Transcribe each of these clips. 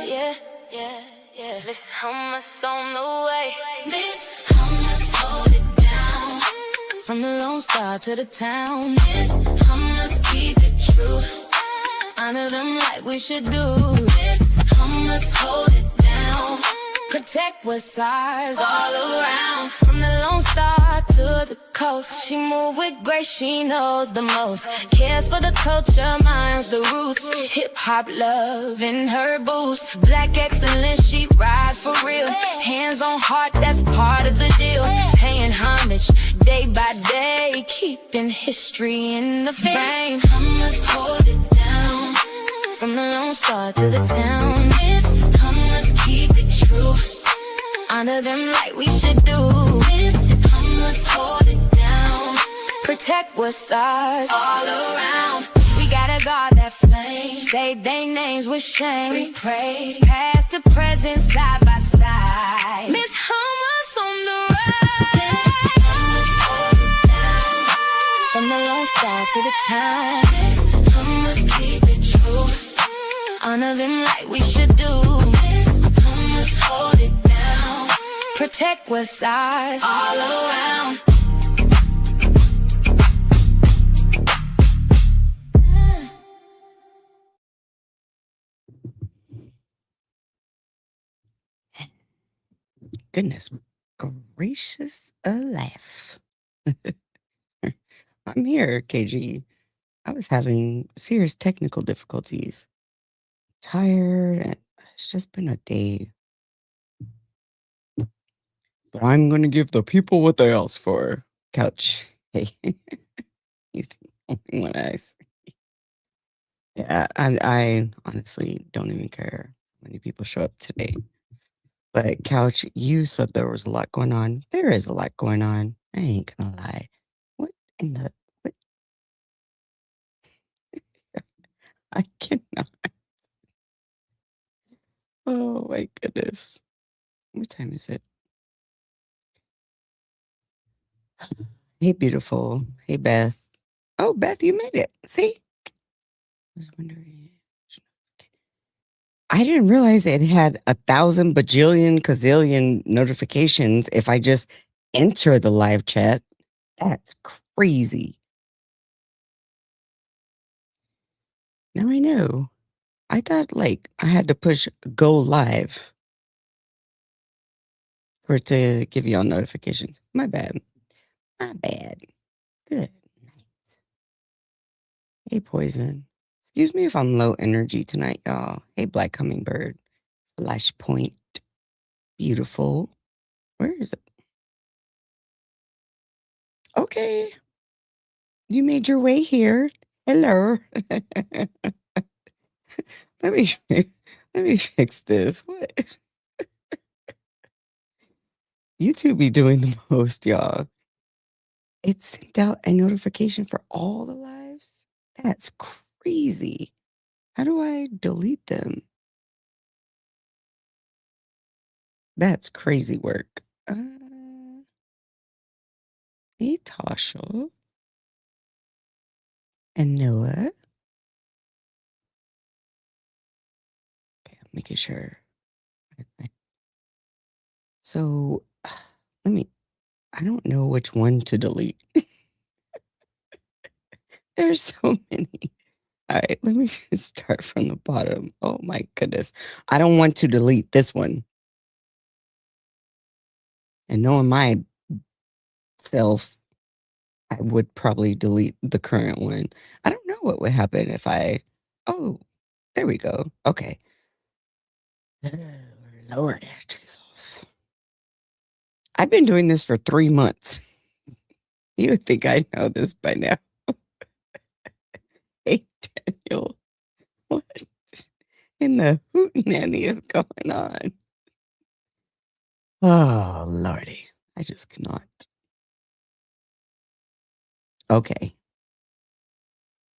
Yeah, yeah, yeah. Miss Hummus on the way. Miss Hummus, hold it down. From the Lone Star to the town. Miss Hummus, keep it true. Honor them like we should do. Miss Hummus, hold it down. Protect what's ours all around. From the Lone Star to the coast, she move with grace, she knows the most. Cares for the culture, minds the roots. Hip-hop love in her boots. Black excellence, she rides for real. Hands on heart, that's part of the deal. Paying homage day by day, keeping history in the frame. Hummus, hold it down. From the Lone Star to the town. Miss Hummus, keep it true. Honor them like we should do. Miss Hummus, hold it down. Protect what's ours all around. We gotta guard that flame. Say they names with shame. Free praise, past to present, side by side. Miss Hummus on the rise. Hummus, hold it down. From the Lone Star to the town. Miss Hummus, keep it true. Honor them like we should do. Miss Hummus, hold it down. Protect what's ours all around. Goodness gracious alive. I'm here, KG. I was having serious technical difficulties. Tired, and it's just been a day. But I'm going to give the people what they asked for. Couch. Hey. You're the only one I see. Yeah, I honestly don't even care how many people show up today. But Couch, you said there was a lot going on. There is a lot going on. I ain't gonna lie. What in the what? I cannot. Oh my goodness. What time is it? Hey, beautiful. Hey, Beth. Oh, Beth, you made it. See? I was wondering. I didn't realize it had 1,000 bajillion gazillion notifications if I just enter the live chat. That's crazy. Now I know. I thought like I had to push go live for it to give you all notifications. My bad. My bad. Good night. Hey, Poison. Excuse me if I'm low energy tonight, y'all. Hey, Black Hummingbird. Flashpoint. Beautiful. Where is it? Okay. You made your way here. Hello. let me let me fix this. What? YouTube be doing the most, y'all. It sent out a notification for all the lives. That's crazy. How do I delete them? That's crazy work. Hey, Tasha and Noah. Okay, I'm making sure. So, let me. I don't know which one to delete. There's so many. All right, let me start from the bottom. Oh my goodness. I don't want to delete this one. And knowing myself, I would probably delete the current one. I don't know what would happen if I. Oh, there we go. Okay. Oh, Lord Jesus. I've been doing this for 3 months. You would think I know this by now. Hey, Daniel. What in the hootenanny is going on? Oh, Lordy. I just cannot. Okay.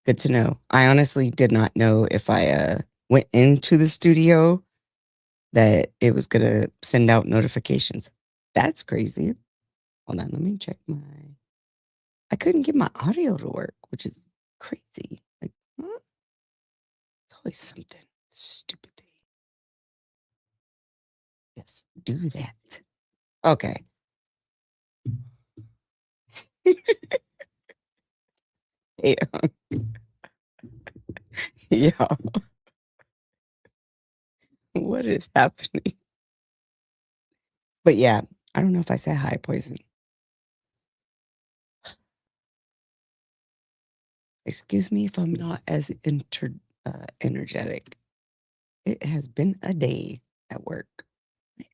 Good to know. I honestly did not know if I went into the studio that it was going to send out notifications. That's crazy. Hold on, let me check my. I couldn't get my audio to work, which is crazy. Like, huh? It's always something stupid thing. Yes, do that. Okay. Yeah. Yeah. What is happening? But yeah, I don't know if I said hi, Poison. Excuse me if I'm not as energetic. It has been a day at work.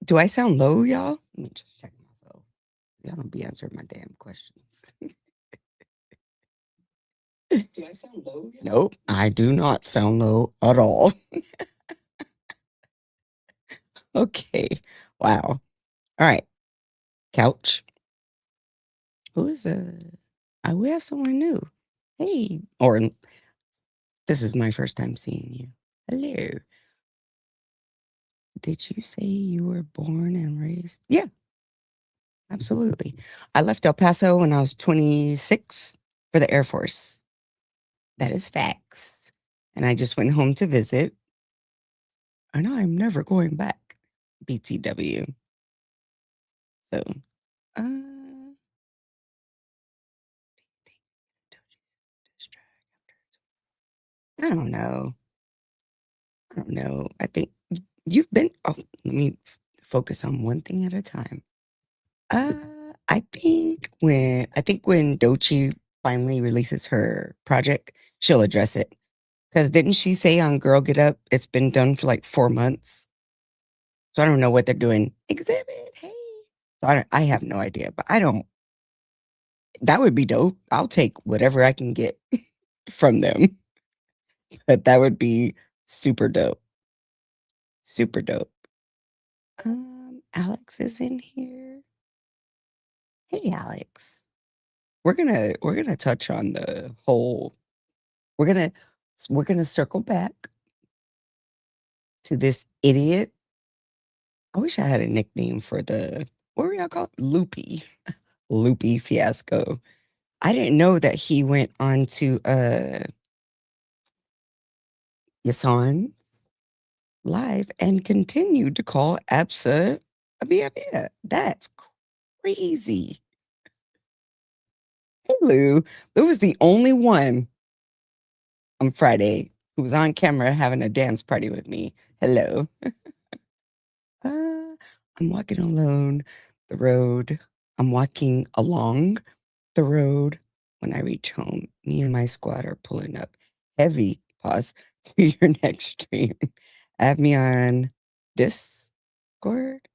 Do I sound low, y'all? Let me just check myself. Y'all don't be answering my damn questions. Do I sound low? Nope, I do not sound low at all. Okay. Wow. All right. Couch. Who is we have someone new. Hey. Or this is my first time seeing you. Hello. Did you say you were born and raised? Yeah, absolutely. I left El Paso when I was 26 for the Air Force. That is facts. And I just went home to visit. And I'm never going back. BTW. So, uh, I don't know. I don't know. I think you've been, oh, let me focus on one thing at a time. Uh, I think when Dochi finally releases her project, she'll address it. Because didn't she say on Girl Get Up, it's been done for like 4 months? So I don't know what they're doing. Exhibit, hey. So I have no idea, but I don't. That would be dope. I'll take whatever I can get from them. But that would be super dope. Super dope. Alex is in here. Hey, Alex. We're gonna touch on the whole. We're gonna we're gonna circle back to this idiot. I wish I had a nickname for the what were y'all called? Loopy. Loopy fiasco. I didn't know that he went on to Yasan live and continued to call Absa a Bia. That's crazy. Hey Lou. Lou was the only one on Friday who was on camera having a dance party with me. Hello. I'm walking alone the road. I'm walking along the road. When I reach home, me and my squad are pulling up heavy pause to your next stream. Add me on Discord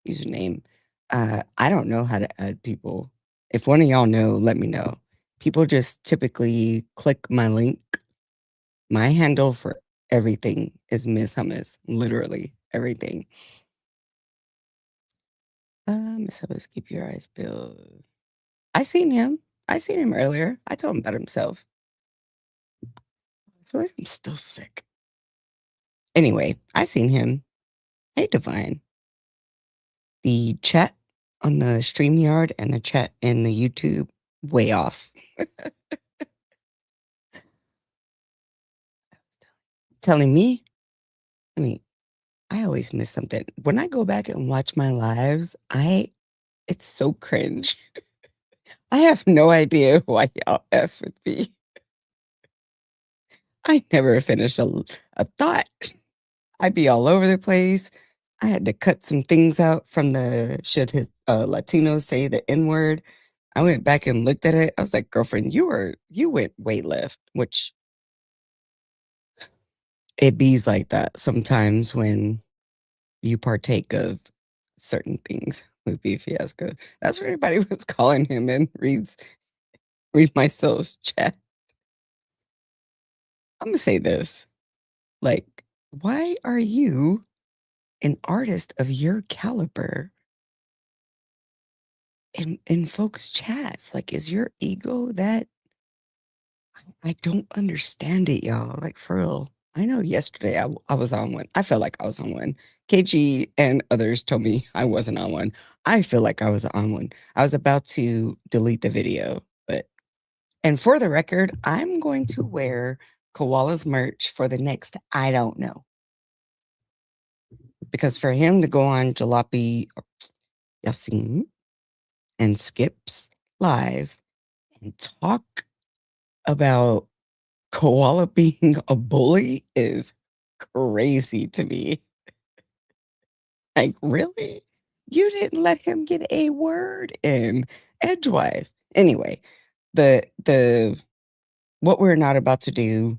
username. I don't know how to add people. If one of y'all know, let me know. People just typically click my link. My handle for everything is Miss Hummus. Literally everything. Miss Hummus, keep your eyes peeled. I seen him. I seen him earlier. I told him about himself. I feel like I'm still sick. Anyway, I seen him. Hey, Divine. The chat on the StreamYard and the chat in the YouTube, way off. Telling me, I mean, I always miss something. When I go back and watch my lives, it's so cringe. I have no idea why y'all F with me. I never finish a thought. I'd be all over the place. I had to cut some things out from the should his Latino say the N word. I went back and looked at it. I was like, girlfriend, you went way left, which it bees like that sometimes when you partake of certain things with B Fiasco. That's what everybody was calling him and read my soul's chat. I'm gonna say this. Like, why are you an artist of your caliber in folks' chats? Like, is your ego that I don't understand it, y'all. Like for real. I know yesterday I was on one. I felt like I was on one. KG and others told me I wasn't on one. I feel like I was on one. I was about to delete the video, but and for the record, I'm going to wear Koala's merch for the next, I don't know. Because for him to go on Jalopy Yasin and Skips Live and talk about Koala being a bully is crazy to me. Like, really? You didn't let him get a word in edgewise. Anyway, the what we're not about to do,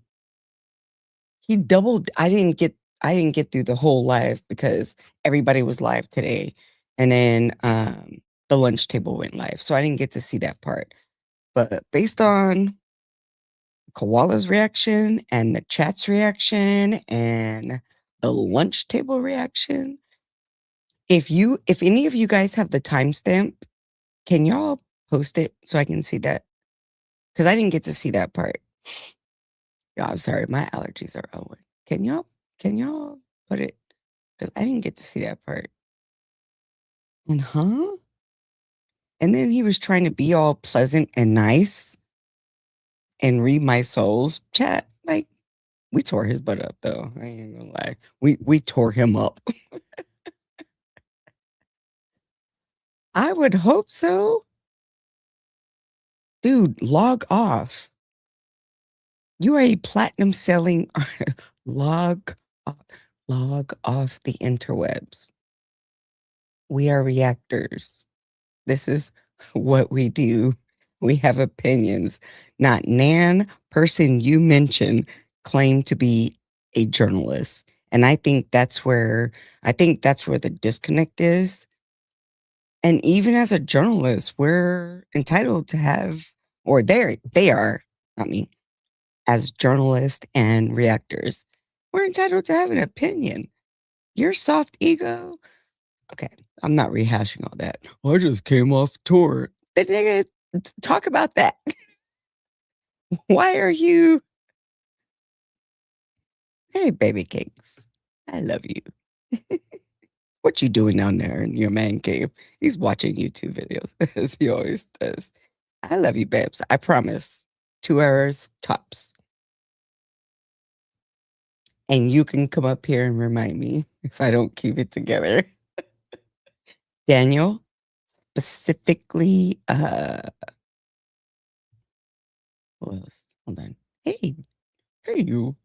he doubled. I didn't get through the whole live because everybody was live today. And then the lunch table went live. So I didn't get to see that part. But based on Koala's reaction and the chat's reaction and the lunch table reaction, if any of you guys have the timestamp, can y'all post it so I can see that? Because I didn't get to see that part. Yeah, I'm sorry, my allergies are Owen. Can y'all put it? Because I didn't get to see that part. And and then he was trying to be all pleasant and nice and read my soul's chat. Like, we tore his butt up though. I ain't gonna lie. We tore him up. I would hope so. Dude, log off. You are a platinum selling log off, log off the interwebs. We are reactors. This is what we do. We have opinions. Not Nan, person you mentioned, claimed to be a journalist. And I think that's where the disconnect is. And even as a journalist, we're entitled to have, or they are, not me, as journalists and reactors, we're entitled to have an opinion. Your soft ego, okay, I'm not rehashing all that. I just came off tour. The nigga, talk about that. Why are you? Hey, baby cakes, I love you. What you doing down there in your man cave? He's watching YouTube videos as he always does. I love you, babes. I promise. 2 hours tops. And you can come up here and remind me if I don't keep it together. Daniel, specifically, who else? Hold on. Hey, you.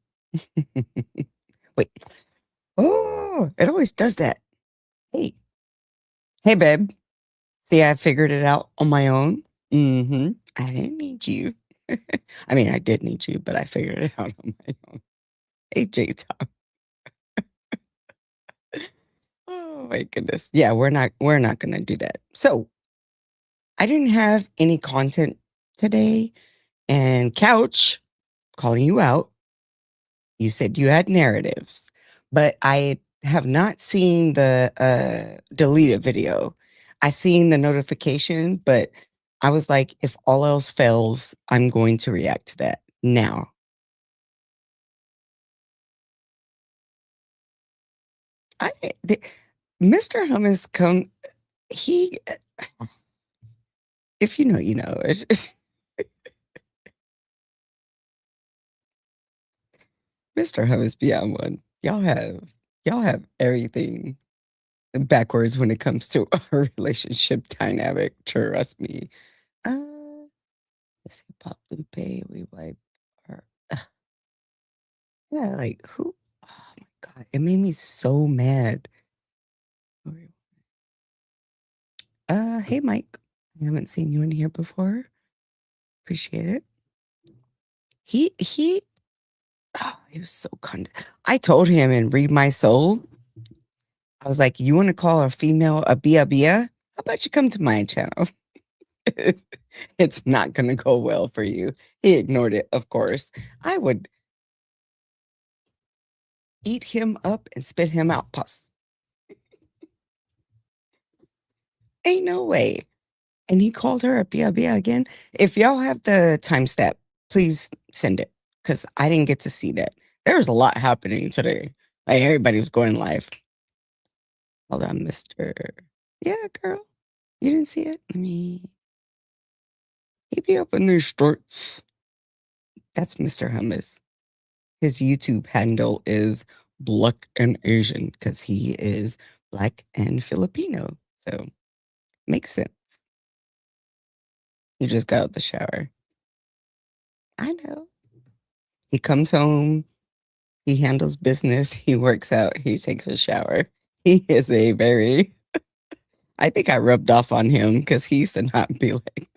Wait. Oh, it always does that. Hey, hey, babe. See, I figured it out on my own. I didn't need you. I mean, I did need you, but I figured it out on my own. Hey, J Tom. Oh my goodness. Yeah, we're not gonna do that. So I didn't have any content today, and Couch, calling you out. You said you had narratives, but I have not seen the deleted video. I seen the notification, but I was like, if all else fails, I'm going to react to that now. I the, Mr. Hummus come he if you know, you know. Mr. Hummus beyond one. Y'all have everything backwards when it comes to a relationship dynamic. Trust me. Uh, let's see, Pop Lupe, we wipe our. Yeah, like who? Oh my god, it made me so mad. Hey Mike, I haven't seen you in here before. Appreciate it. He. Oh, he was so kind. I told him in Read My Soul. I was like, you want to call a female a bia bia? How about you come to my channel? It's not going to go well for you. He ignored it, of course. I would eat him up and spit him out. Pus. Ain't no way. And he called her a bia bia again. If y'all have the time step, please send it because I didn't get to see that. There was a lot happening today. Like everybody was going live. Hold on, Mister. Yeah, girl. You didn't see it? Let me. He be up in these shorts. That's Mr. Hummus. his YouTube handle is Black and Asian because he is Black and Filipino. So makes sense. He just got out the shower. I know. He comes home, he handles business, he works out, he takes a shower. He is a very, I think I rubbed off on him because he used to not be like,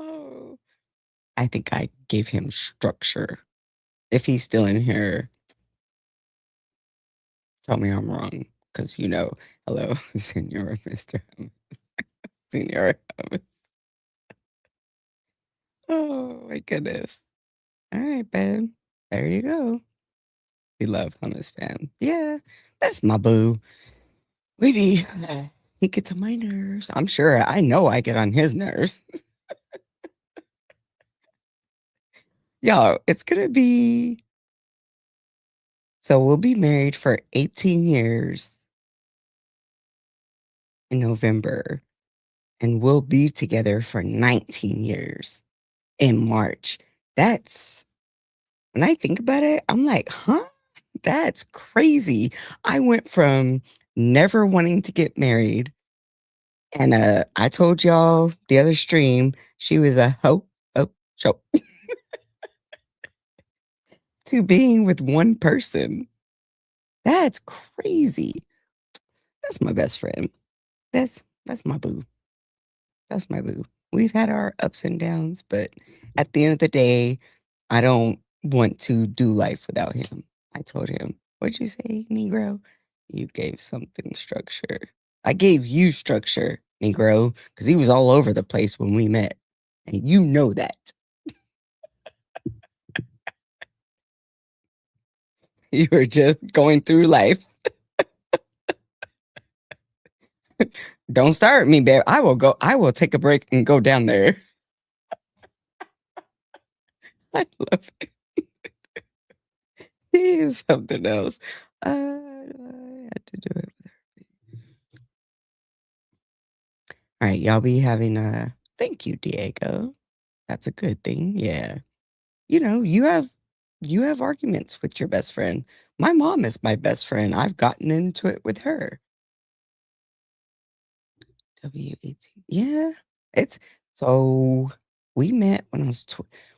oh, I think I gave him structure. If he's still in here, tell me I'm wrong because hello, Senor Mr. Senor. Oh my goodness. All right, babe. There you go. We love hummus fam. Yeah, that's my boo. We be he gets on my nerves. I'm sure I know I get on his nerves. Y'all, it's gonna be so we'll be married for 18 years in November, and we'll be together for 19 years in March. That's when I think about it, I'm like, huh? That's crazy. I went from never wanting to get married, and I told y'all the other stream, she was a show to being with one person. That's crazy. That's my best friend. That's my boo. That's my boo. We've had our ups and downs, but at the end of the day, I don't want to do life without him. I told him, what'd you say, Negro? You gave something structure. I gave you structure, Negro, because he was all over the place when we met. And you know that. You were just going through life. Don't start me, babe. I will take a break and go down there. I love it. He is something else. I had to do it with her. All right, y'all be having a thank you, Diego. That's a good thing. Yeah. You have arguments with your best friend. My mom is my best friend. I've gotten into it with her. W18. Yeah. It's so we met when I was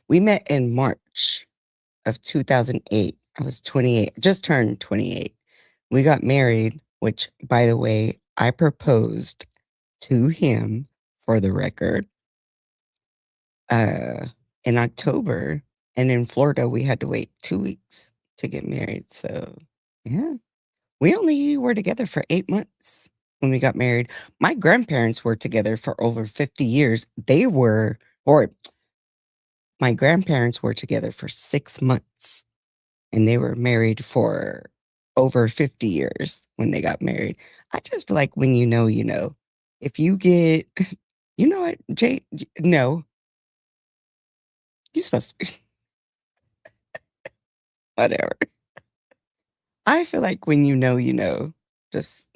we met in March of 2008. I was 28, just turned 28. We got married, which by the way, I proposed to him for the record uh in October, and in Florida we had to wait 2 weeks to get married. So, yeah. We only were together for 8 months when we got married. My grandparents were together for over 50 years. Or my grandparents were together for 6 months, and they were married for over 50 years when they got married. I just feel like when you know, you know. If you get you know what, Jay? No, you're supposed to be whatever. I feel like when you know, you know. Just,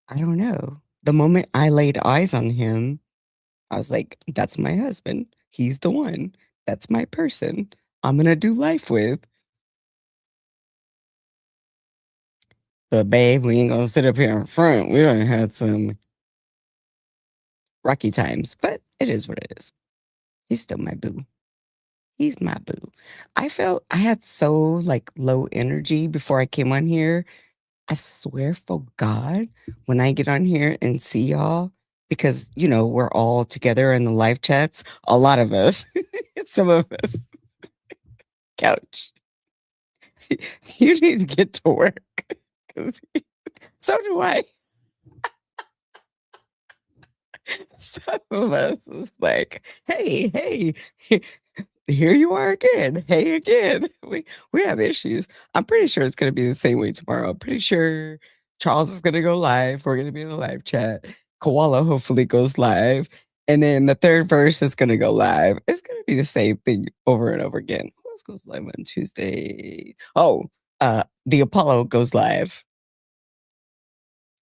I don't know. The moment I laid eyes on him, I was like, that's my husband. He's the one. That's my person. I'm going to do life with. But, babe, we ain't going to sit up here in front. We done had some rocky times, but it is what it is. He's still my boo. He's my boo. I felt I had so like low energy before I came on here. I swear for God, when I get on here and see y'all, because we're all together in the live chats, a lot of us, some of us, couch. You need to get to work. 'Cause so do I. Some of us is like, hey, hey, here you are again. Hey again. We have issues. I'm pretty sure it's gonna be the same way tomorrow. I'm pretty sure Charles is gonna go live. We're gonna be in the live chat. Koala hopefully goes live. And then the third verse is gonna go live. It's gonna be the same thing over and over again. Who else goes live on Tuesday? Oh, the Apollo goes live.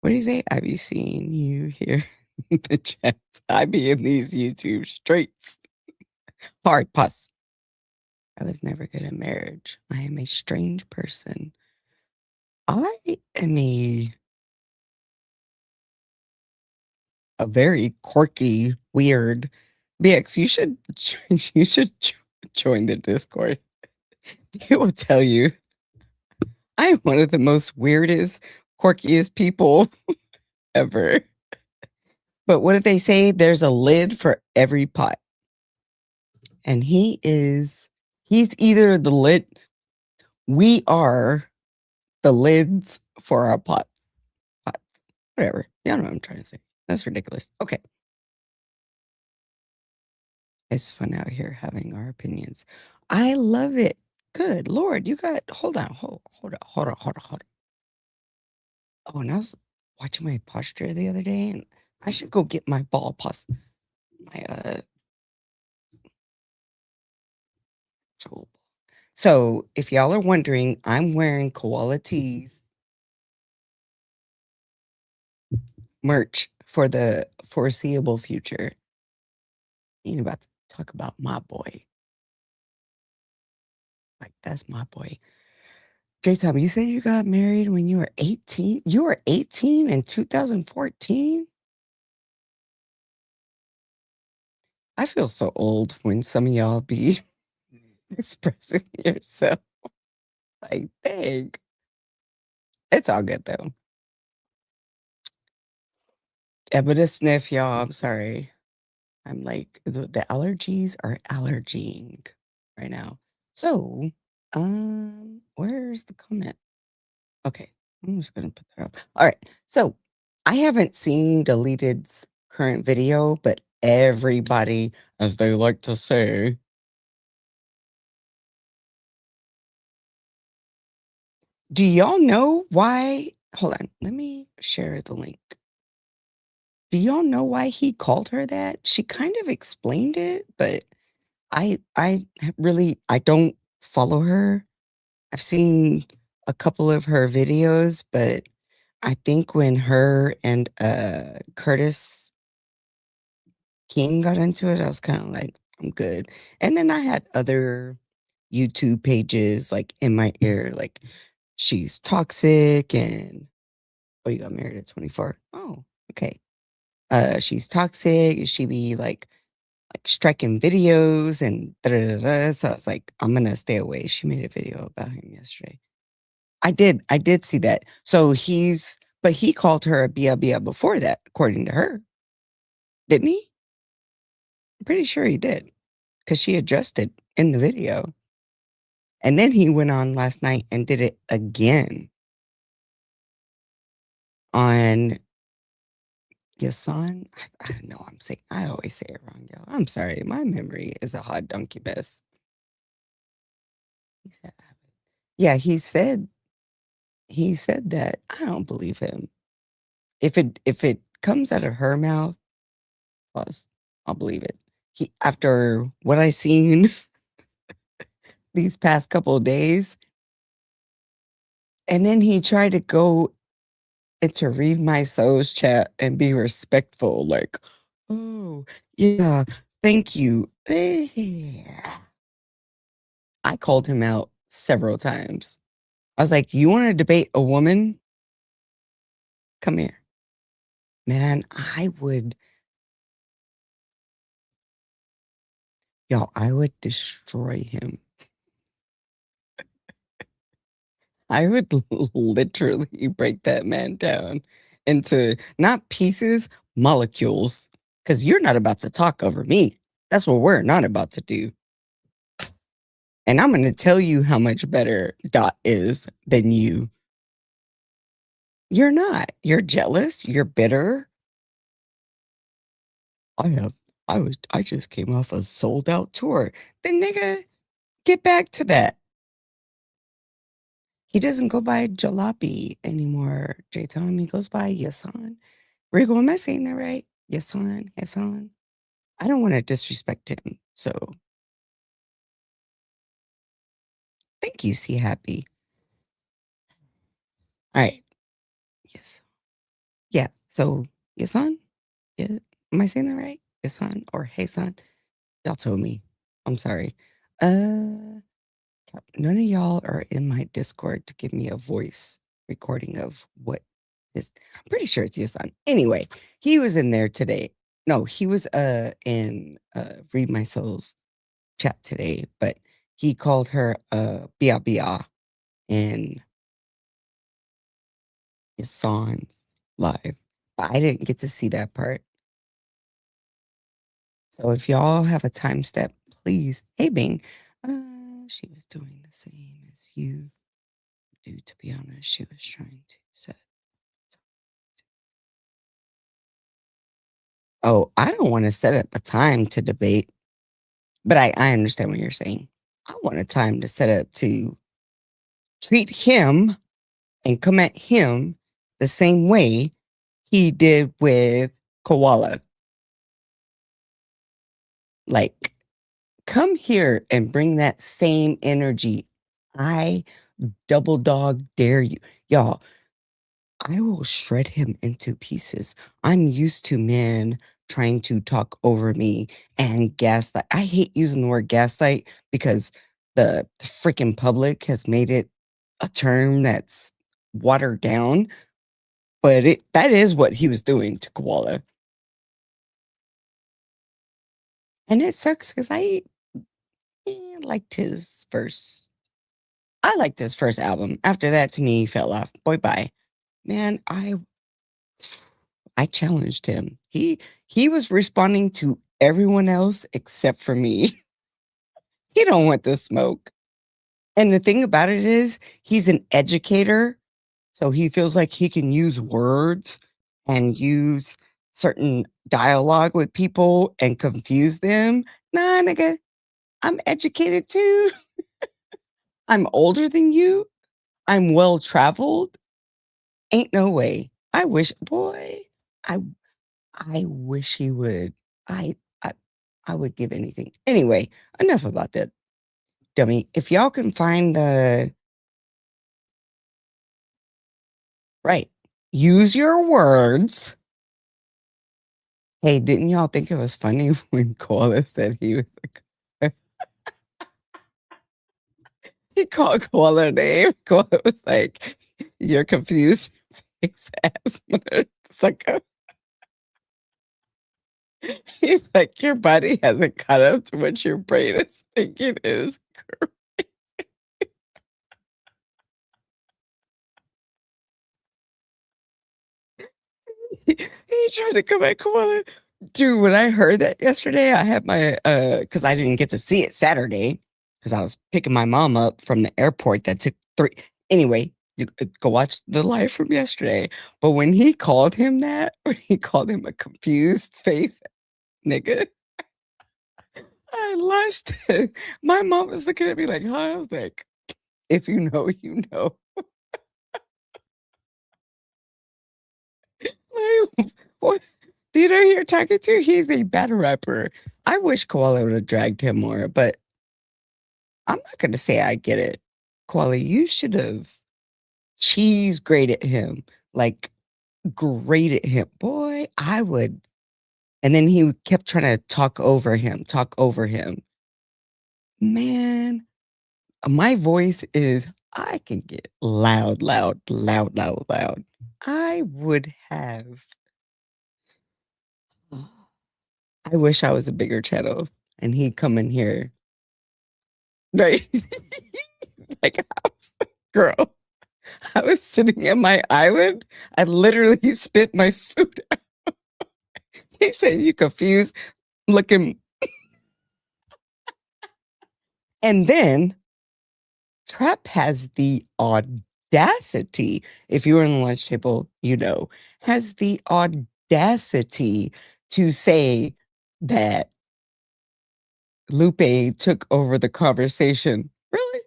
What do you say? I be seeing you here in the chat. I be in these YouTube streets. Hard pause. I was never good at marriage. I am a strange person. I am a very quirky, weird BX. You should join the Discord. It will tell you I am one of the most weirdest, quirkiest people ever. But what did they say? There's a lid for every pot. And he's either the lid, we are the lids for our pots. Pots. Whatever. Y'all know what I'm trying to say. That's ridiculous. Okay. It's fun out here having our opinions. I love it. Good Lord. You got, hold on. Hold on. Oh, and I was watching my posture the other day, and I should go get my ball pos my actual. So if y'all are wondering, I'm wearing Koala Tees merch for the foreseeable future. Ain't about to talk about my boy. Like that's my boy. J-Tom, you said you got married when you were 18? You were 18 in 2014? I feel so old when some of y'all be expressing yourself. Like, dang. It's all good though. Yeah, but a sniff, y'all. I'm sorry. I'm like the allergies are allergying right now. So, where's the comment? Okay, I'm just gonna put that up. All right. So I haven't seen Deleted's current video, but everybody, as they like to say, do y'all know why? Hold on, let me share the link. Do y'all know why he called her that? She kind of explained it, but I don't follow her. I've seen a couple of her videos, but I think when her and Curtis King got into it, I was kind of like, I'm good. And then I had other YouTube pages like in my ear, like she's toxic and oh, you got married at 24. Oh, okay. She's toxic. She be like striking videos and da da da. Da. So I was like, I'm gonna stay away. She made a video about him yesterday. I did see that. So but he called her a Bia Bia before that, according to her, didn't he? I'm pretty sure he did, because she addressed it in the video. And then he went on last night and did it again on Yasan. I know I always say it wrong, y'all. I'm sorry. My memory is a hot donkey mess. He said, yeah, he said that. I don't believe him. If it comes out of her mouth, plus I'll believe it. He After what I seen these past couple of days, and then he tried to go and to read my soul's chat and be respectful, like, oh yeah, thank you. I called him out several times. I was like, you want to debate a woman? Come here. Man, I would destroy him. I would literally break that man down into not pieces, molecules. Because you're not about to talk over me. That's what we're not about to do. And I'm going to tell you how much better Dot is than you. You're not. You're jealous. You're bitter. I have. I just came off a sold out tour. Then, nigga, get back to that. He doesn't go by Jalopy anymore, J Tom. He goes by Yasan. Rigo, am I saying that right? Yasan. I don't want to disrespect him. So thank you, See Happy. All right. Yes. Yeah. So Yasan? Yeah. Am I saying that right? Yasan or Hey Son? Y'all told me. I'm sorry. None of y'all are in my Discord to give me a voice recording of what is. I'm pretty sure it's your son. Anyway, he was in there today. No, he was in Read My Soul's chat today, but he called her Bia Bia in his song live. But I didn't get to see that part. So if y'all have a time step, please. Hey Bing. She was doing the same as you do, to be honest. She was trying to set. Oh, I don't want to set up a time to debate, but I understand what you're saying. I want a time to set up to treat him and come at him the same way he did with Koala. Like, come here and bring that same energy. I double dog dare you. Y'all, I will shred him into pieces. I'm used to men trying to talk over me and gaslight. I hate using the word gaslight because the freaking public has made it a term that's watered down, but that is what he was doing to Koala. And it sucks because liked his first. I liked his first album. After that, to me, he fell off. Boy, bye. Man, I challenged him. He was responding to everyone else except for me. He don't want the smoke. And the thing about it is, he's an educator, so he feels like he can use words and use certain dialogue with people and confuse them. Nah, nigga, I'm educated too. I'm older than you. I'm well traveled. Ain't no way. I wish, boy, I I wish he would. I I I would give anything. Anyway, enough about that, dummy. If y'all can find the right, use your words. Hey, didn't y'all think it was funny when Koala said he was like he called Koala a name? Koala was like, "You're confused, face ass mother sucker." He's like, "Your body hasn't caught up to what your brain is thinking is." He tried to come back. Come on. Dude, when I heard that yesterday, I had my because I didn't get to see it Saturday because I was picking my mom up from the airport that took 3. Anyway, you could go watch the live from yesterday. But when he called him that, when he called him a confused face nigga, I lost it. My mom was looking at me like, huh? I was like, if you know, you know. Like, what? Do you know who you're talking to? He's a battle rapper. I wish Koala would have dragged him more, but I'm not gonna say I get it. Koala, you should have cheese grated him, like grated him. Boy, I would. And then he kept trying to talk over him, talk over him. Man, my voice is, I can get loud, loud, loud, loud, loud. I would have. I wish I was a bigger channel and he'd come in here. Right. Like, girl, I was sitting at my island. I literally spit my food out. He said, "You confused looking." And then Trap has the audacity, if you were in the lunch table, you know, has the audacity to say that Lupe took over the conversation. Really?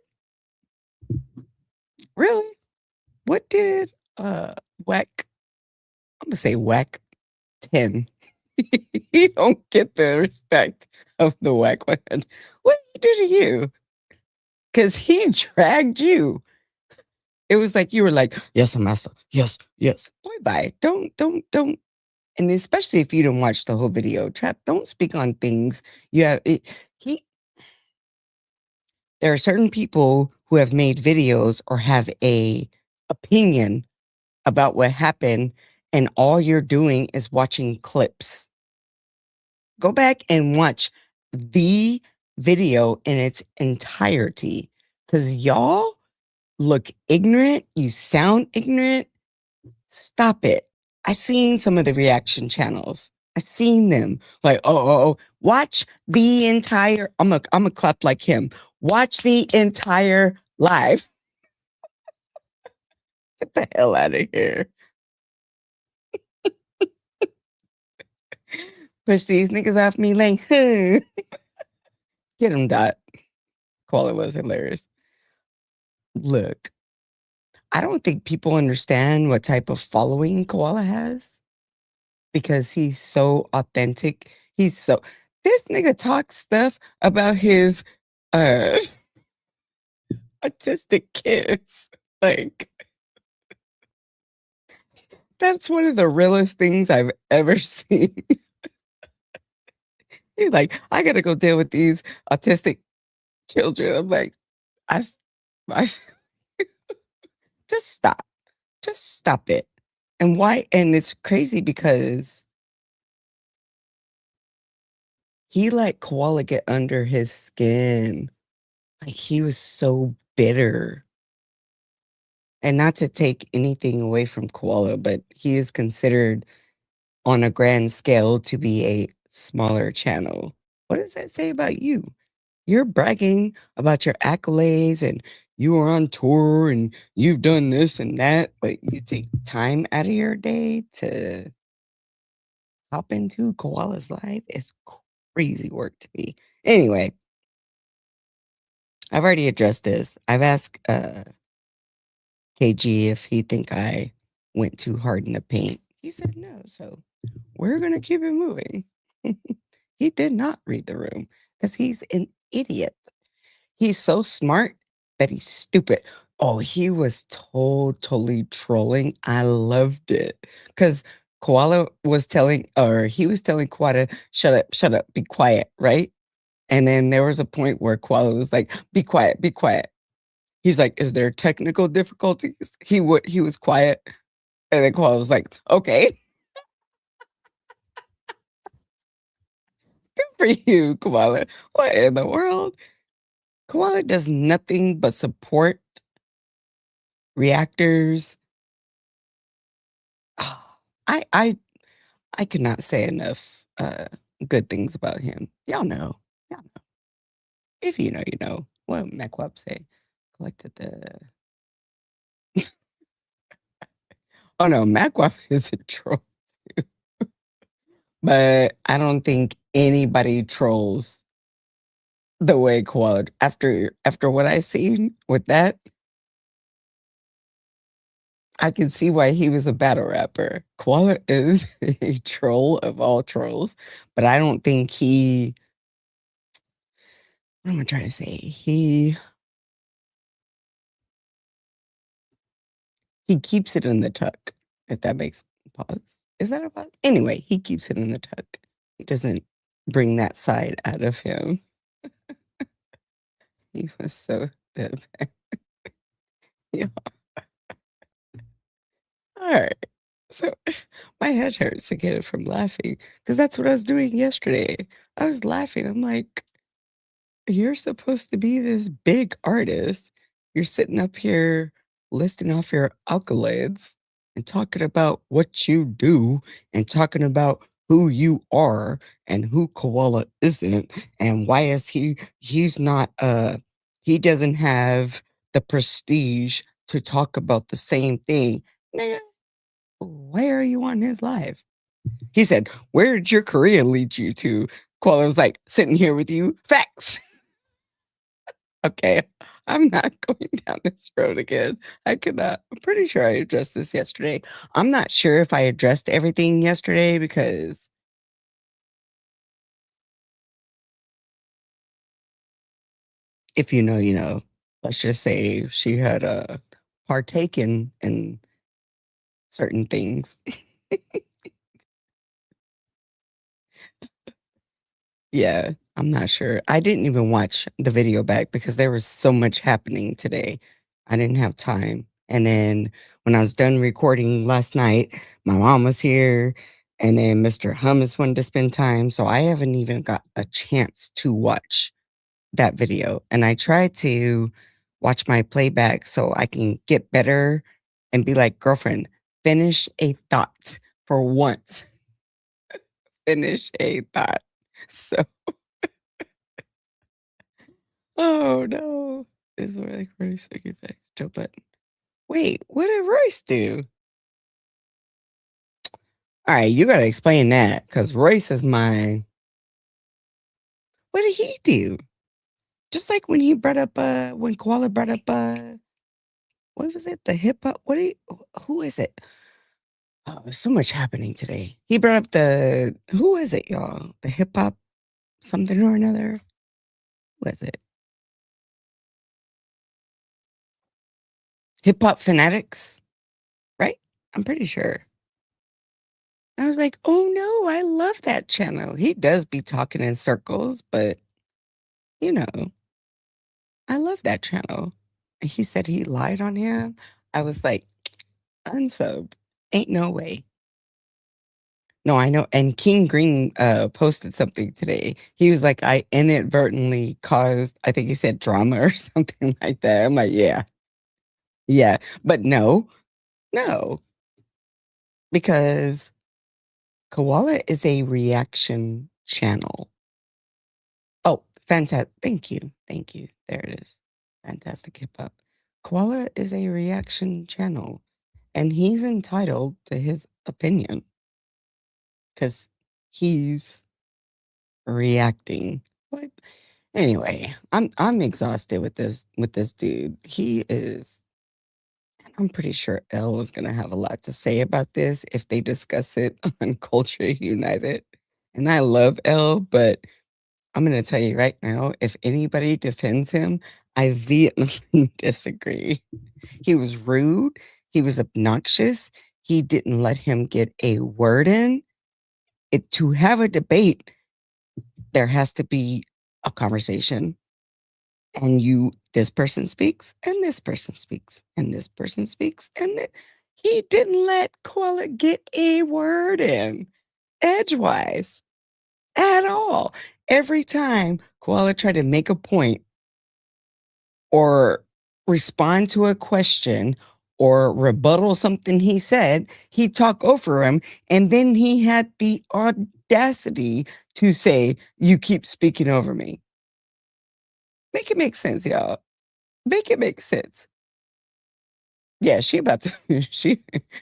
Really? What did Whack, I'm gonna say Whack 10. He don't get the respect of the Whack 100. What did he do to you? Because he dragged you. It was like you were like, "Yes, master. Yes, yes." Boy, bye. Don't. And especially if you didn't watch the whole video, Trap, don't speak on things you have. He There are certain people who have made videos or have a opinion about what happened, and all you're doing is watching clips. Go back and watch the video in its entirety, because y'all look ignorant, you sound ignorant. Stop it. I seen some of the reaction channels. I seen them. Like, watch the entire. I'm a clap like him. Watch the entire live. Get the hell out of here. Push these niggas off me like, huh. Get him, Dot. Koala was hilarious. Look, I don't think people understand what type of following Koala has because he's so authentic. This nigga talks stuff about his uh autistic kids. Like, that's one of the realest things I've ever seen. He's like, I gotta go deal with these autistic children. I'm like, I've, I just stop. Just stop it. And why? And it's crazy because he let Koala get under his skin. Like, he was so bitter. And not to take anything away from Koala, but he is considered on a grand scale to be a smaller channel. What does that say about you? You're bragging about your accolades and you are on tour and you've done this and that, but you take time out of your day to hop into Koala's life. It's crazy work to me. Anyway, I've already addressed this. I've asked KG if he think I went too hard in the paint. He said no, so we're gonna keep it moving. He did not read the room because he's an idiot. He's so smart that he's stupid. Oh, he was totally trolling. I loved it because Koala was telling, or he was telling Koala, shut up, be quiet, right? And then there was a point where Koala was like, be quiet, be quiet. He's like, is there technical difficulties? He was quiet. And then Koala was like, okay, good for you, Koala. What in the world? Koala does nothing but support reactors. I I I could not say enough good things about him. Y'all know. Y'all know. If you know, you know. What Macwap say? Collected the Oh no, Macwap is a troll. But I don't think anybody trolls the way Koala after what I seen with that, I can see why he was a battle rapper. Koala is a troll of all trolls, but I don't think what am I trying to say? He keeps it in the tuck, if that makes pause. Is that a pause? Anyway, he keeps it in the tuck. He doesn't bring that side out of him. He was so dead. Yeah. All right. So my head hurts again from laughing because that's what I was doing yesterday. I was laughing. I'm like, you're supposed to be this big artist. You're sitting up here listing off your accolades and talking about what you do and talking about who you are and who Koala isn't and why is he's not he doesn't have the prestige to talk about the same thing. Nigga, where are you on his live? He said, where did your career lead you to? Koala was like, sitting here with you. Facts. Okay, I'm not going down this road again. I could not. I'm pretty sure I addressed this yesterday. I'm not sure if I addressed everything yesterday because if you know, you know. Let's just say she had partaken in certain things. Yeah, I'm not sure. I didn't even watch the video back because there was so much happening today. I didn't have time. And then when I was done recording last night, my mom was here, and then Mr. Hummus wanted to spend time. So I haven't even got a chance to watch that video. And I tried to watch my playback so I can get better and be like, girlfriend, finish a thought for once. Finish a thought. So, oh no. This is where like Royce okay back. Joe Button. Wait, what did Royce do? All right, you gotta explain that because Royce is my. What did he do? Just like when he brought up when Koala brought up what was it? The hip hop. Who is it? Oh, there's so much happening today. He brought up the who is it, y'all? The hip hop something or another. What is it? Hip hop fanatics, right? I'm pretty sure. I was like, oh no, I love that channel. He does be talking in circles, but you know, I love that channel. And he said he lied on him. I was like, unsub. Ain't no way. No, I know. And King Green posted something today. He was like, I inadvertently caused, I think he said drama or something like that. I'm like, yeah, yeah. But no, because Koala is a reaction channel. Oh, fantastic. Thank you. Thank you. There it is. Fantastic hip hop. Koala is a reaction channel, and he's entitled to his opinion because he's reacting. What? Anyway, I'm exhausted with this dude. He is, and I'm pretty sure Elle is gonna have a lot to say about this if they discuss it on Culture United. And I love Elle, but I'm gonna tell you right now, if anybody defends him, I vehemently disagree. He was rude, he was obnoxious, he didn't let him get a word in. To have a debate, there has to be a conversation. And this person speaks, and this person speaks, and this person speaks, and he didn't let Koala get a word in edgewise at all. Every time Koala tried to make a point or respond to a question or rebuttal something he said, he'd talk over him. And then he had the audacity to say, you keep speaking over me. Make it make sense, y'all. Make it make sense. Yeah, she about to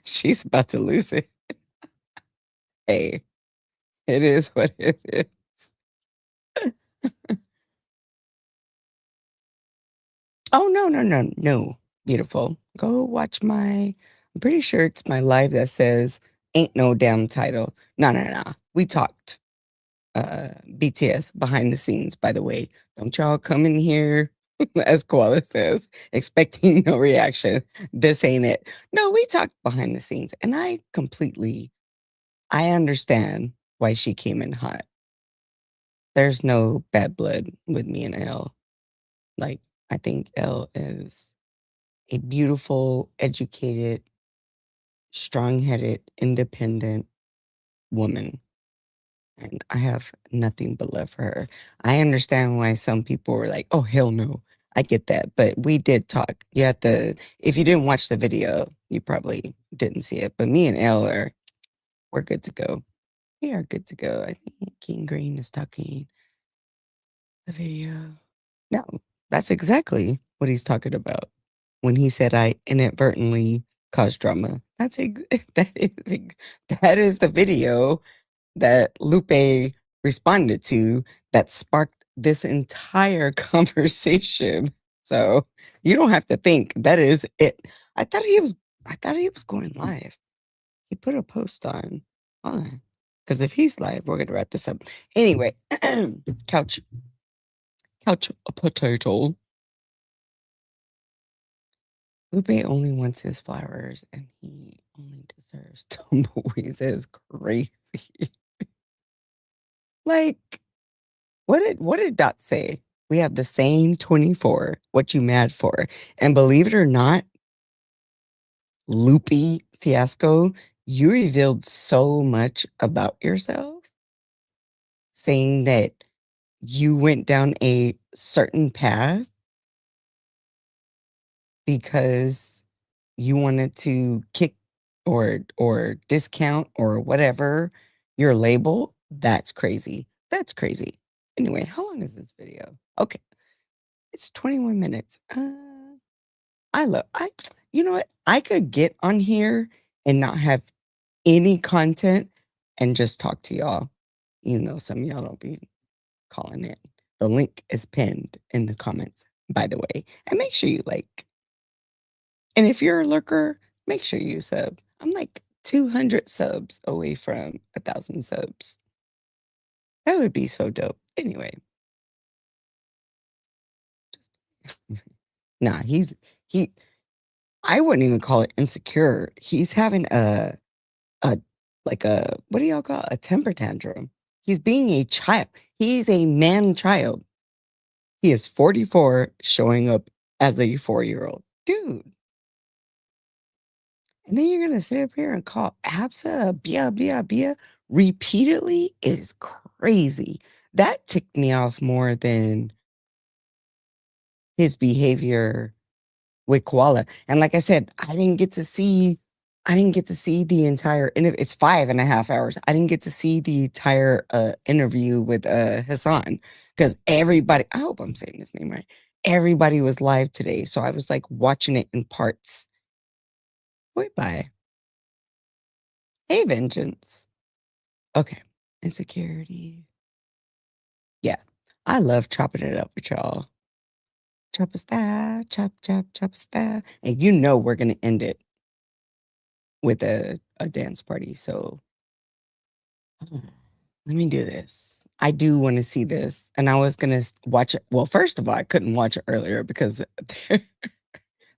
she's about to lose it. Hey, it is what it is. Oh no, no, no, no. Beautiful. Go watch I'm pretty sure it's my live that says ain't no damn title. No, no, no. We talked. BTS behind the scenes, by the way. Don't y'all come in here, as Koala says, expecting no reaction. This ain't it. No, we talked behind the scenes, and I understand why she came in hot. There's no bad blood with me and Elle. Like, I think Elle is a beautiful, educated, strong-headed, independent woman, and I have nothing but love for her. I understand why some people were like, "Oh, hell no." I get that, but we did talk. You have to if you didn't watch the video, you probably didn't see it, but me and Elle we're good to go. We are good to go. I think King Green is talking the video. No, that's exactly what he's talking about when he said I inadvertently caused drama. That that is the video that Lupe responded to that sparked this entire conversation. So you don't have to think that is it. I thought he was I thought he was going live. He put a post on. Because if he's live, we're gonna wrap this up. Anyway, couch couch potato. Lupe only wants his flowers and he only deserves tumbleweeds. Is crazy. Like, what did Dot say? We have the same 24. What you mad for? And believe it or not, Loopy Fiasco, you revealed so much about yourself, saying that you went down a certain path because you wanted to kick or discount or whatever your label. That's crazy. That's crazy. Anyway, how long is this video? Okay, it's 21 minutes. I you know what? I could get on here and not have any content and just talk to y'all, even though some of y'all don't be calling it. The link is pinned in the comments, by the way. And make sure you like. And if you're a lurker, make sure you sub. I'm like 200 subs away from 1,000 subs. That would be so dope. Anyway, nah, he. I wouldn't even call it insecure. He's having a like a what do y'all call it? A temper tantrum. He's being a child. He's a man child. He is 44, showing up as a 4-year-old dude. And then you're gonna sit up here and call ABSA a bia bia bia repeatedly is crazy. That ticked me off more than his behavior with Koala. And like I said, I didn't get to see the entire it's 5.5 hours. I didn't get to see the entire interview with Hassan because everybody, I hope I'm saying his name right. Everybody was live today. So I was like watching it in parts. Wait, bye. Hey, Vengeance. Okay. Insecurity. Yeah. I love chopping it up with y'all. Chop a style, chop a style. And you know we're gonna end it with a dance party. So let me do this. I do want to see this. And I was gonna watch it. Well, first of all, I couldn't watch it earlier because there,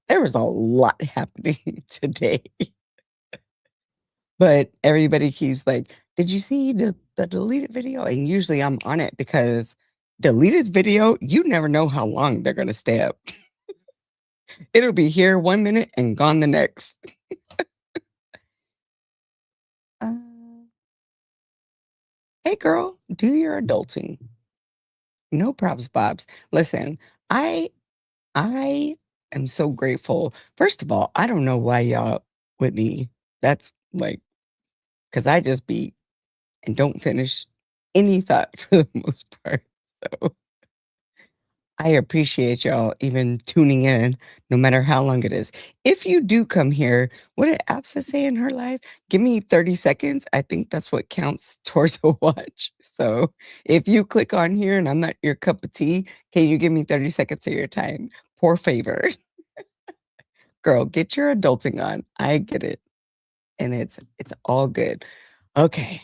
there was a lot happening today. But everybody keeps like, did you see the deleted video? And usually I'm on it because deleted video, you never know how long they're gonna stay up. It'll be here 1 minute and gone the next. Uh, hey girl, do your adulting. No props, Bobs. Listen, I I am so grateful. First of all, I don't know why y'all with me. That's like because I just be and don't finish any thought for the most part. So I appreciate y'all even tuning in, no matter how long it is. If you do come here, what did Absa say in her life? Give me 30 seconds. I think that's what counts towards a watch. So if you click on here and I'm not your cup of tea, can you give me 30 seconds of your time? Poor favor. Girl, get your adulting on. I get it. And it's all good. Okay.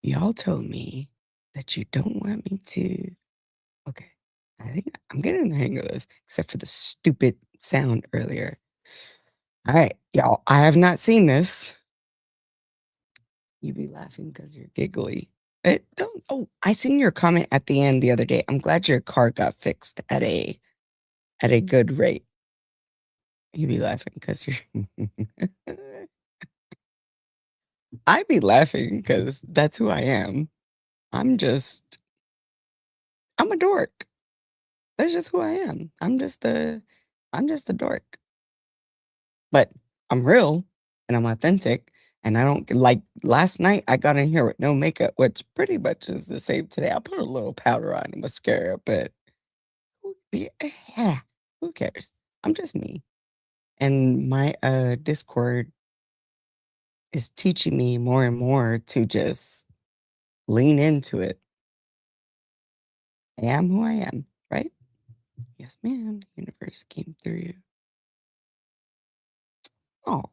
Y'all told me that you don't want me to. Okay. I think I'm getting the hang of this, except for the stupid sound earlier. All right, y'all. I have not seen this. You be laughing because you're giggly. It don't. Oh, I seen your comment at the end the other day. I'm glad your car got fixed at a good rate. You be laughing because you're. I be laughing because that's who I am. I'm just. I'm a dork. That's just who I am. I'm just a dork. But I'm real and I'm authentic. And I don't like last night I got in here with no makeup, which pretty much is the same today. I put a little powder on and mascara, but yeah, who cares? I'm just me. And my Discord is teaching me more and more to just lean into it. I am who I am, right? Yes, ma'am. The universe came through. Oh,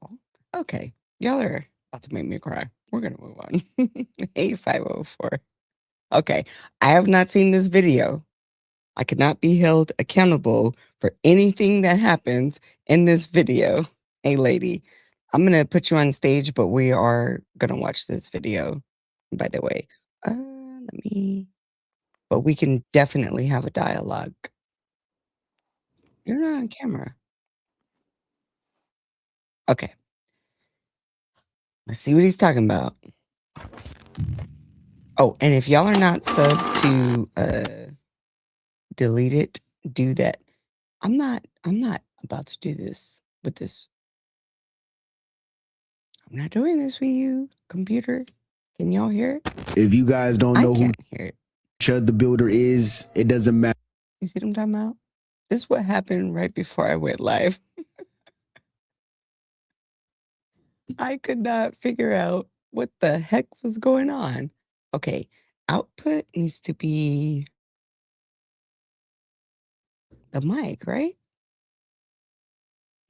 okay. Y'all are about to make me cry. We're gonna move on. Hey, 504. Okay. I have not seen this video. I could not be held accountable for anything that happens in this video. Hey, lady, I'm gonna put you on stage, but we are gonna watch this video, by the way. Let me but we can definitely have a dialogue. You're not on camera. Okay. Let's see what he's talking about. Oh, and if y'all are not subbed to delete it, do that. I'm not about to do this with this. I'm not doing this with you, computer. Can y'all hear it? If you guys don't know who hear it. Chud the Builder is, it doesn't matter. You see what I'm talking about? This is what happened right before I went live. I could not figure out what the heck was going on. Okay, output needs to be the mic, right?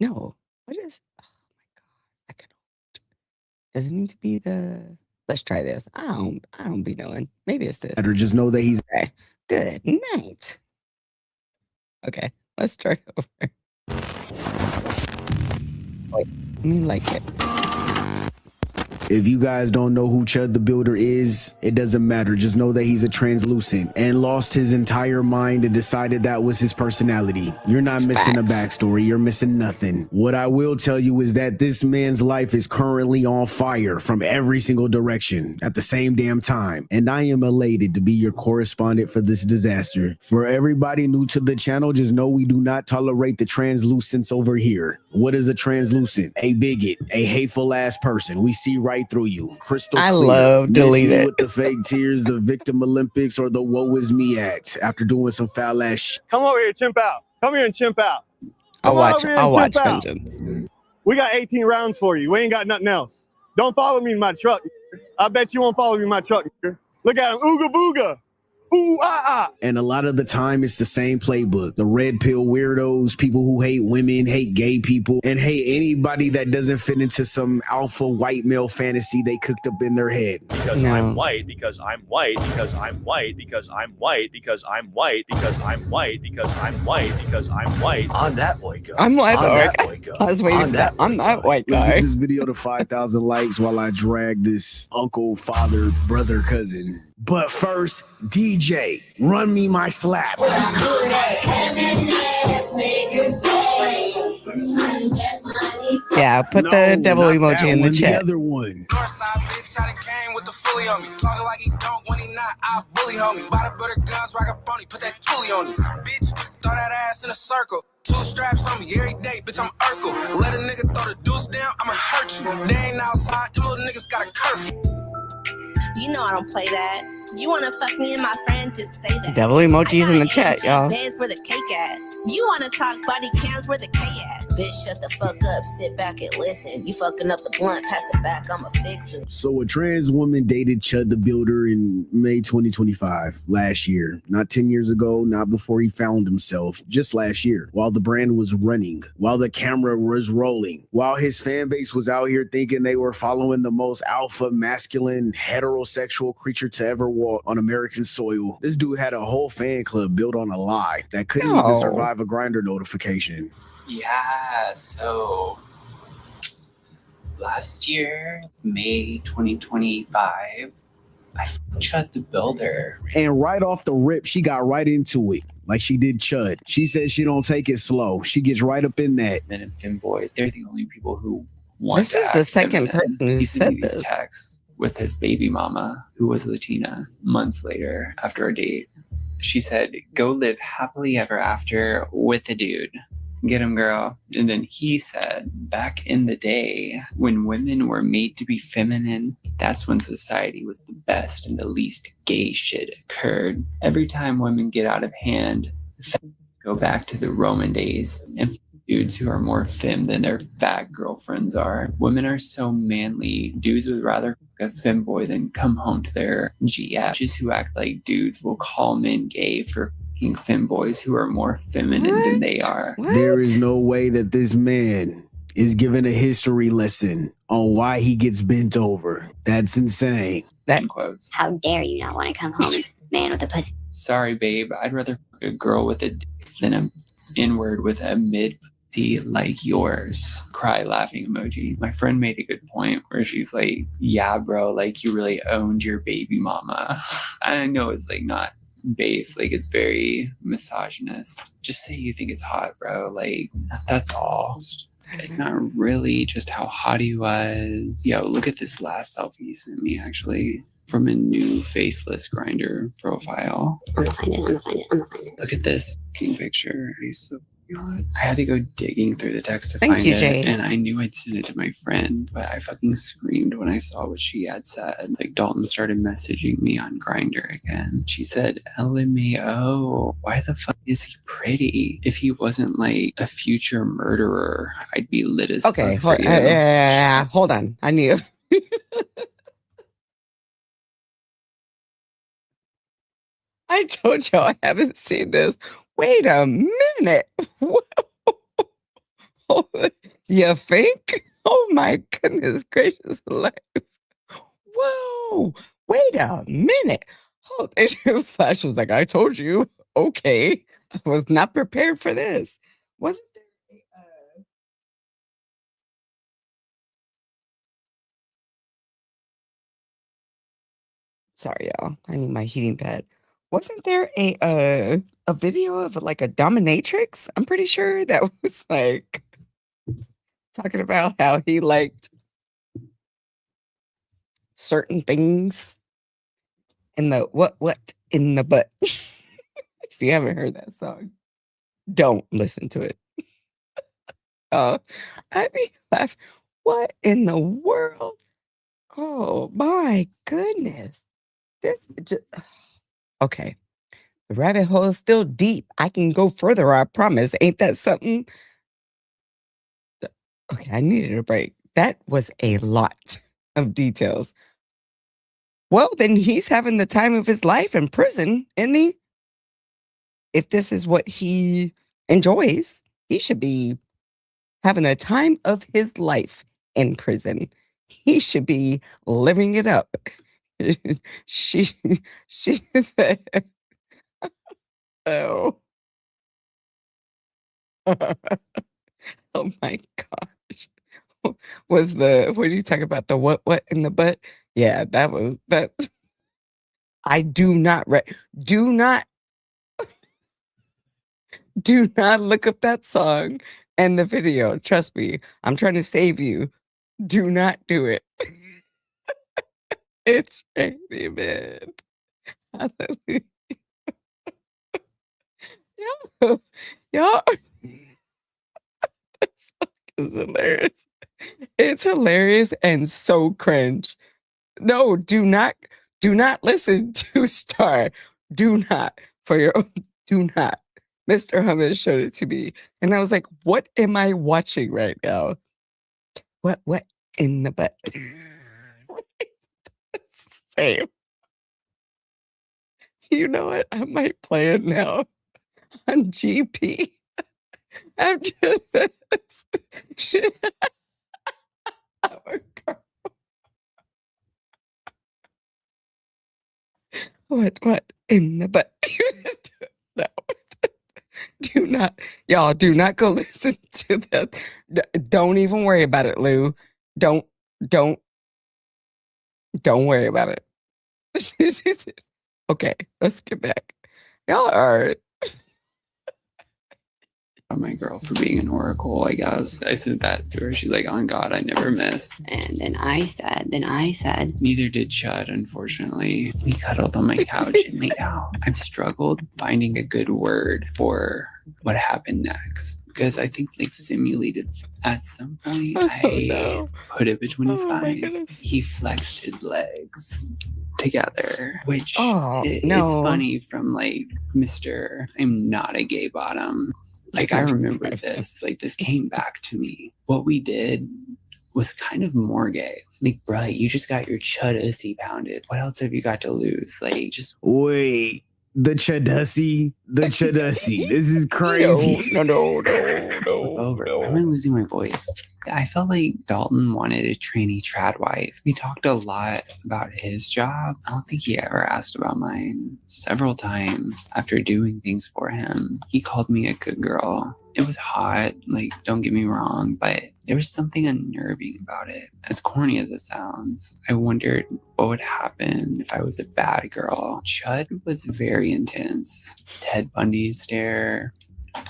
No. What is? Oh my god! I could. Does it need to be the? Let's try this. I don't be knowing. Maybe it's this. Just know that he's Okay. Good night. Okay, let's start over. Wait, let me like it. If you guys don't know who Chud the Builder is, it doesn't matter. Just know that he's a translucent and lost his entire mind and decided that was his personality. You're not missing a backstory. You're missing nothing. What I will tell you is that this man's life is currently on fire from every single direction at the same damn time. And I am elated to be your correspondent for this disaster. For everybody new to the channel, just know we do not tolerate the translucents over here. What is a translucent? A bigot, a hateful ass person. We see right through you. Crystal clear. I love delete it. With the fake tears, the victim Olympics, or the woe is me act after doing some foul ass shit. Come over here, chimp out. Come here and chimp out. I'll watch Vengeance. We got 18 rounds for you. We ain't got nothing else. Don't follow me in my truck. I bet you won't follow me in my truck. Look at him. Ooga booga. Ooh, ah, ah. And a lot of the time, it's the same playbook. The red pill weirdos, people who hate women, hate gay people, and hate anybody that doesn't fit into some alpha white male fantasy they cooked up in their head. Because I'm white, because I'm white, because I'm white, because I'm white, because I'm white, because I'm white, because I'm white, because I'm white. On that white guy. I'm white. I was waiting for that. I'm not white guy. Let's get this video to 5,000 likes while I drag this uncle, father, brother, cousin. But first, DJ, run me my slap. Yeah, put the devil emoji in the chat. The other one. Northside bitch out of game with the fully on me. Talking like he don't when he not, I bully homie. Buy the butter guns, rock a pony, put that toolie on me. Bitch, throw that ass in a circle. 2 straps on me every day, bitch, I'm Urkel. Let a nigga throw the deuce down, I'ma hurt you. They ain't outside, them little niggas got a curfew. You know I don't play that. You wanna fuck me and my friend, just say that. Devil emojis in the chat, y'all. Beds where the cake at. You wanna talk body cams where the K at. Bitch, shut the fuck up, sit back and listen. You fucking up the blunt, pass it back, I'ma fix it. So a trans woman dated Chud the Builder in May 2025, last year. Not 10 years ago, not before he found himself, just last year, while the brand was running, while the camera was rolling, while his fan base was out here thinking they were following the most alpha, masculine, heterosexual creature to ever walk on American soil. This dude had a whole fan club built on a lie that couldn't even survive a Grindr notification. Yeah, so last year, May 2025, I Chud the Builder. And right off the rip, she got right into it, like she did Chud. She said she don't take it slow. She gets right up in that. Men and femboys, they're the only people who want This is the second person who said this. Texts with his baby mama, who was Latina. Months later, after a date, she said, "Go live happily ever after with a dude. Get him, girl." And then he said, back in the day when women were made to be feminine, that's when society was the best and the least gay shit occurred. Every time women get out of hand, go back to the Roman days and dudes who are more femme than their fat girlfriends are. Women are so manly. Dudes would rather fuck a femboy than come home to their GF. Just who act like dudes will call men gay for femboys who are more feminine than they are. There is no way that this man is given a history lesson on why he gets bent over. That's insane. That quotes. How dare you not want to come home, man with a pussy? Sorry, babe. I'd rather fuck a girl with a dick than an N-word with a mid pussy like yours. Cry laughing emoji. My friend made a good point where she's like, yeah, bro, like you really owned your baby mama. I know it's like not base. Like, it's very misogynist. Just say you think it's hot, bro. Like, that's all. It's not really just how hot he was. Yo, look at this last selfie he sent me, actually, from a new faceless Grinder profile. I'm gonna find it. Look at this fucking picture. He's so hot. I had to go digging through the text to Thank find you, it, Jade. and I knew I'd send it to my friend, but I fucking screamed when I saw what she had said. Like, Dalton started messaging me on Grinder again. She said, LMAO, why the fuck is he pretty? If he wasn't like a future murderer, I'd be lit as Okay, fuck for you. hold on. I need. I told y'all I haven't seen this. Wait a minute. You think? Oh my goodness gracious life. Whoa. Wait a minute. Flash was like, I told you. Okay. I was not prepared for this. Wasn't there sorry, y'all. I need my heating pad. Wasn't there a video of like a dominatrix? I'm pretty sure that was like talking about how he liked certain things in the what in the butt. If you haven't heard that song, don't listen to it. I mean, laugh. What in the world? Oh my goodness! This just okay. The rabbit hole is still deep. I can go further. I promise. Ain't that something? Okay, I needed a break. That was a lot of details. Well, then he's having the time of his life in prison, isn't he? If this is what he enjoys, he should be having the time of his life in prison. He should be living it up. she said, oh. Oh my gosh. Was what are you talking about? The what in the butt? Yeah, that was that. I do not do not look up that song and the video. Trust me, I'm trying to save you. Do not do it. It's shady, man. Hallelujah. Y'all, that song is hilarious. It's hilarious and so cringe. No, do not listen to Star. Do not for your own. Do not. Mr. Hummus showed it to me, and I was like, "What am I watching right now? What in the butt?" Same. You know what? I might play it now on GP after this. Shit. Oh my God. What in the butt? No. Do not, y'all, do not go listen to that. Don't even worry about it, Lou. Don't worry about it. Okay, let's get back. Y'all are. My girl for being an oracle, I guess. I said that to her. She's like, on God, I never miss. And then I said, neither did Chud, unfortunately. We cuddled on my couch and made out. I've struggled finding a good word for what happened next. Because I think like simulated at some point, I put it between his thighs. He flexed his legs together, which it's funny from like Mr. I'm not a gay bottom. Like, I remember this. Like, this came back to me. What we did was kind of more gay. Like, bruh, you just got your chudussy pounded. What else have you got to lose? Like, just wait. The chudussy. This is crazy. No. Over. I'm not losing my voice. I felt like Dalton wanted a trainee trad wife. We talked a lot about his job. I don't think he ever asked about mine. Several times after doing things for him, he called me a good girl. It was hot, like, don't get me wrong, but There was something unnerving about it. As corny as it sounds, I wondered what would happen if I was a bad girl. Chud was very intense. Ted Bundy stare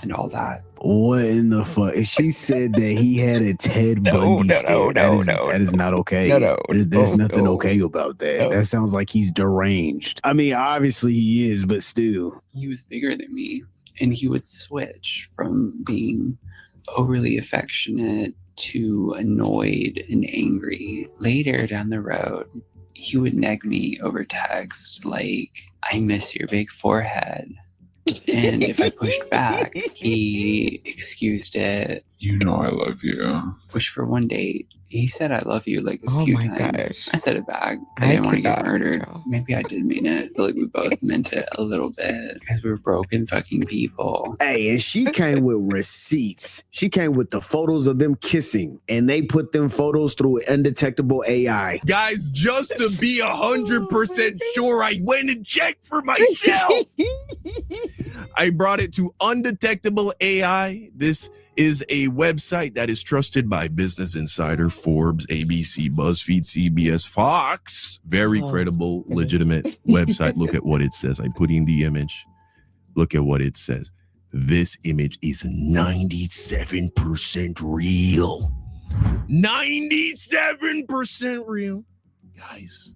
and all that. What in the fuck? She said that he had a Ted Bundy stare. That is not okay. There's nothing okay about that. That sounds like he's deranged. I mean, obviously he is, but still. He was bigger than me, and he would switch from being overly affectionate to annoyed and angry. Later down the road, he would nag me over text like, I miss your big forehead. And if I pushed back, he excused it. You know I love you. Which for one date, he said I love you like a few times. Gosh. I said it back. I didn't want to get murdered. Girl. Maybe I did mean it. But like we both meant it a little bit because we're broken fucking people. Hey, and she came with receipts. She came with the photos of them kissing, and they put them photos through undetectable AI. Guys, just to be 100% sure, I went and checked for myself. I brought it to Undetectable AI. This is a website that is trusted by Business Insider, Forbes, ABC, BuzzFeed, CBS, Fox. Very credible, legitimate website. Look at what it says. I put in the image. Look at what it says. This image is 97% real. 97% real. Guys,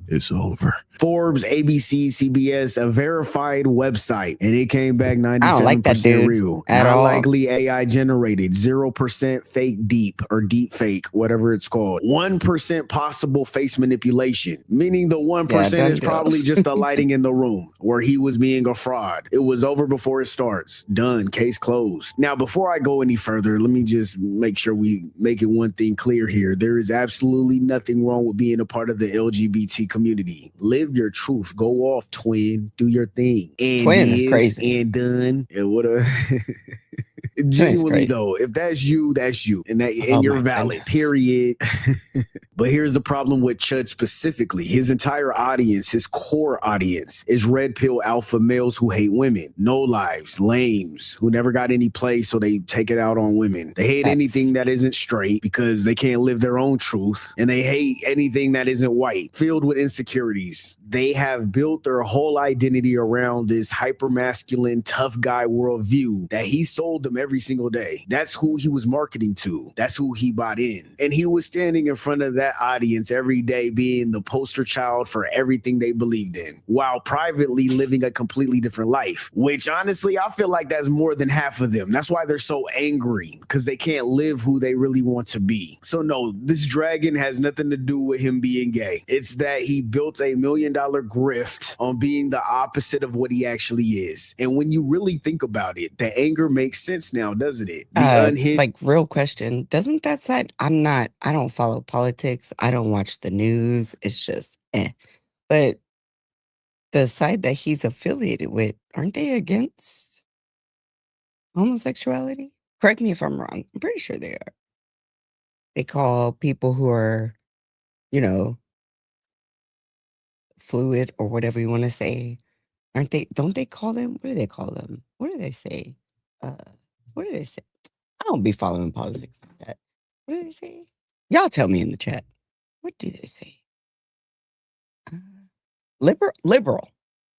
it's over. Forbes, ABC, CBS, a verified website, and it came back 97% I don't like that dude real. at Not all. likely AI generated, 0% fake deep or deep fake, whatever it's called. 1% possible face manipulation, meaning the 1% is probably just a lighting in the room where he was being a fraud. It was over before it starts. Done. Case closed. Now, before I go any further, let me just make sure we make it one thing clear here. There is absolutely nothing wrong with being a part of the LGBT community. Live your truth. Go off, twin. Do your thing. And Twin is crazy. And done. And what a genuinely though, if that's you, that's you. And you're valid. Period. But here's the problem with Chud specifically. His entire audience, his core audience, is red pill alpha males who hate women. No lives, lames, who never got any play, so they take it out on women. They hate anything that isn't straight because they can't live their own truth. And they hate anything that isn't white, filled with insecurities. They have built their whole identity around this hyper-masculine, tough guy worldview that he sold them every single day. That's who he was marketing to. That's who he bought in. And he was standing in front of that audience every day being the poster child for everything they believed in, while privately living a completely different life, which honestly, I feel like that's more than half of them. That's why they're so angry, because they can't live who they really want to be. So no, this dragon has nothing to do with him being gay. It's that he built a $1 million grift on being the opposite of what he actually is. And when you really think about it, the anger makes sense now, doesn't it? Like, real question. Doesn't that side, I don't follow politics. I don't watch the news. It's just, But the side that he's affiliated with, aren't they against homosexuality? Correct me if I'm wrong. I'm pretty sure they are. They call people who are, fluid or whatever you want to say. Aren't they? Don't they call them? What do they call them? What do they say? What do they say? I don't be following politics like that. What do they say? Y'all tell me in the chat. What do they say? Liberal,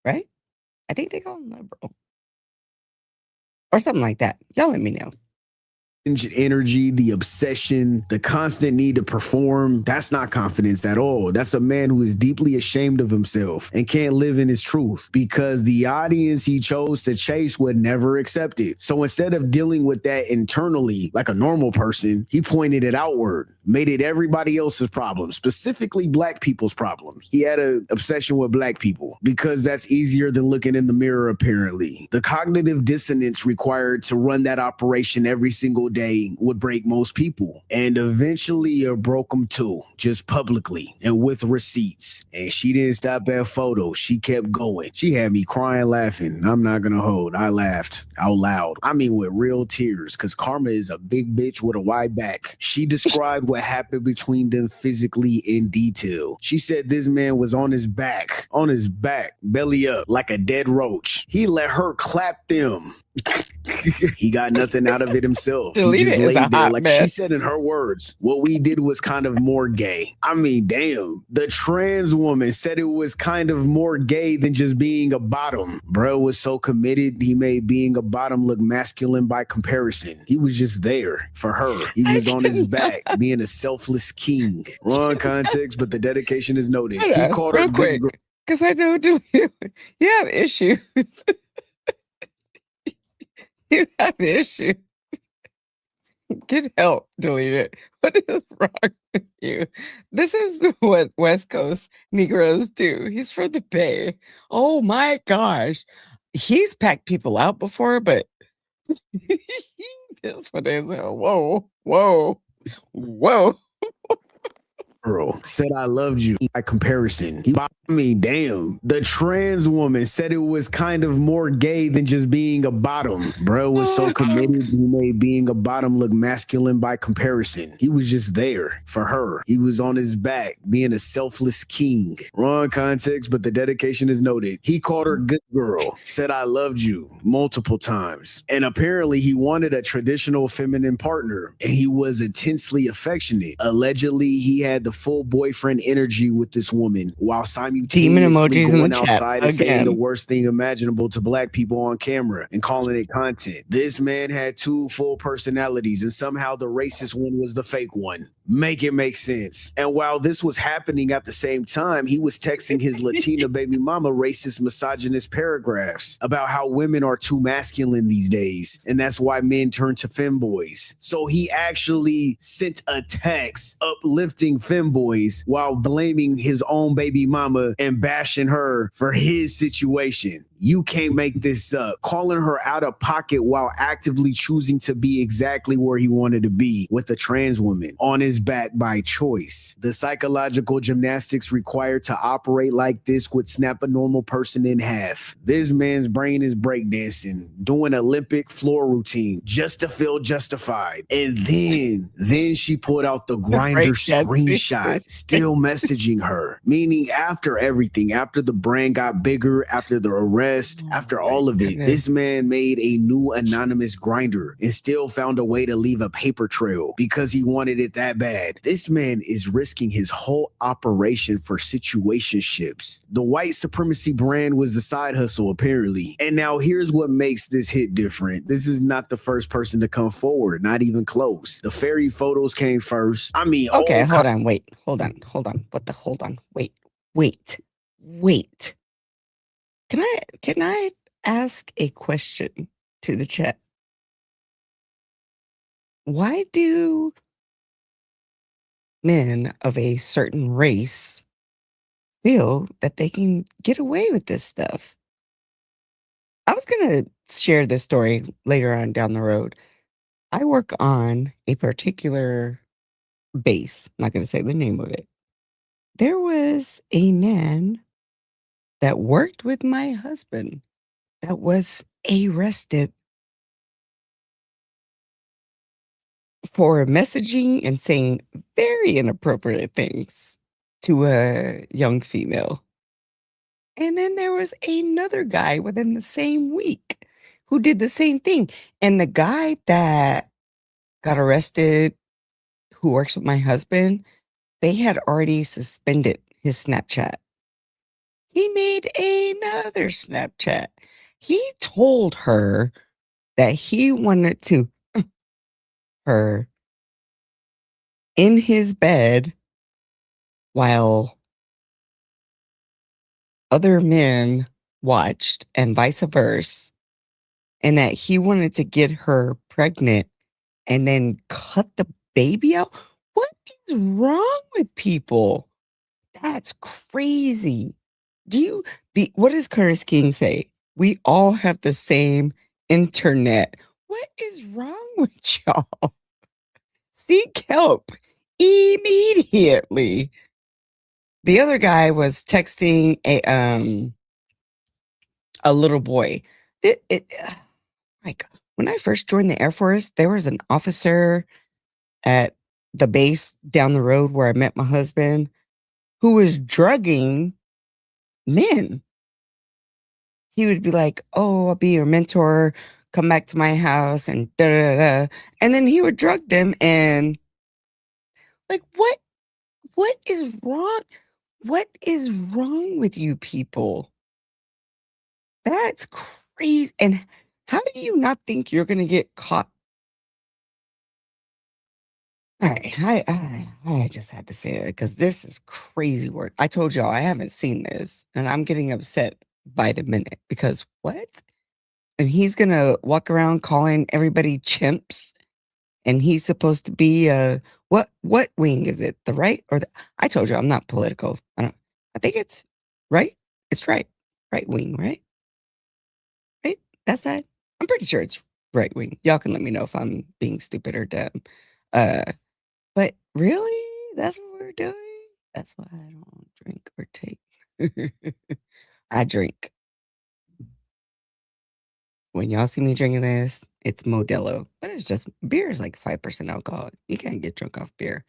right? I think they call them liberal or something like that. Y'all let me know. Energy, the obsession, the constant need to perform, that's not confidence at all. That's a man who is deeply ashamed of himself and can't live in his truth because the audience he chose to chase would never accept it. So instead of dealing with that internally like a normal person, he pointed it outward, made it everybody else's problem, specifically black people's problems. He had an obsession with black people because that's easier than looking in the mirror, apparently. The cognitive dissonance required to run that operation every single day would break most people. And eventually it broke them too, just publicly and with receipts. And she didn't stop at photos. She kept going. She had me crying, laughing. I'm not gonna hold. I laughed out loud. I mean, with real tears, because Karma is a big bitch with a wide back. She described what happened between them physically in detail. She said this man was on his back, belly up, like a dead roach. He let her clap them. He got nothing out of it himself. He Delete just it is a laid there. hot Like she mess. said in her words, what we did was kind of more gay. I mean, damn. The trans woman said it was kind of more gay than just being a bottom. Bro was so committed, he made being a bottom look masculine by comparison. He was just there for her. He was on his back, being a selfless king. Wrong context, but the dedication is noted. Hold He on, called her real good quick, girl. because I know you have issues. You have issues. Get help. Delete it. What is wrong with you? This is what West Coast Negroes do. He's from the Bay. Oh my gosh. He's packed people out before, but this one is whoa, whoa, whoa. Girl said I loved you by comparison. I mean, damn. The trans woman said it was kind of more gay than just being a bottom. Bro was so committed, he made being a bottom look masculine by comparison. He was just there for her. He was on his back, being a selfless king. Wrong context, but the dedication is noted. He called her good girl, said I loved you multiple times. And apparently he wanted a traditional feminine partner, and he was intensely affectionate. Allegedly, he had the full boyfriend energy with this woman while simultaneously emojis in the going chat outside and saying again. the worst thing imaginable to black people on camera and calling it content. This man had two full personalities, and somehow the racist one was the fake one. Make it make sense. And while this was happening at the same time, he was texting his Latina baby mama racist, misogynist paragraphs about how women are too masculine these days, and that's why men turn to femboys. So he actually sent a text uplifting femboys while blaming his own baby mama and bashing her for his situation. You can't make this up. Calling her out of pocket while actively choosing to be exactly where he wanted to be with a trans woman on his back by choice. The psychological gymnastics required to operate like this would snap a normal person in half. This man's brain is breakdancing, doing Olympic floor routine just to feel justified. And then she pulled out the Grindr screenshot, still messaging her. Meaning after everything, after the brand got bigger, after the arrest, after all of it, this man made a new anonymous Grindr and still found a way to leave a paper trail because he wanted it that bad. This man is risking his whole operation for situationships. The white supremacy brand was the side hustle, apparently. And now here's what makes this hit different. This is not the first person to come forward, not even close. The fairy photos came first. I mean, Okay, hold on, wait, hold on. What the hold on? Wait. Can I ask a question to the chat? Why do men of a certain race feel that they can get away with this stuff? I was going to share this story later on down the road. I work on a particular base. I'm not going to say the name of it. There was a man that worked with my husband that was arrested for messaging and saying very inappropriate things to a young female. And then there was another guy within the same week who did the same thing. And the guy that got arrested, who works with my husband, they had already suspended his Snapchat. He made another Snapchat. He told her that he wanted to her in his bed while other men watched and vice versa, and that he wanted to get her pregnant and then cut the baby out. What is wrong with people? That's crazy. What does Curtis King say? We all have the same internet. What is wrong with y'all? Seek help immediately. The other guy was texting a little boy. Like when I first joined the Air Force, there was an officer at the base down the road where I met my husband who was drugging men. He would be like, "Oh, I'll be your mentor. come back to my house and da da da. And then he would drug them and like what is wrong? What is wrong with you people? That's crazy. And how do you not think you're gonna get caught? All right, I just had to say it because this is crazy work. I told y'all I haven't seen this, and I'm getting upset by the minute because what? And he's gonna walk around calling everybody chimps, and he's supposed to be what wing is it? The right or the? I told you I'm not political. I think it's right. It's right wing, right? Right. That's that. I'm pretty sure it's right wing. Y'all can let me know if I'm being stupid or dumb. But really, that's what we're doing. That's why I don't drink or take. I drink. When y'all see me drinking this, it's Modelo, but it's just beer is like 5% alcohol. You can't get drunk off beer.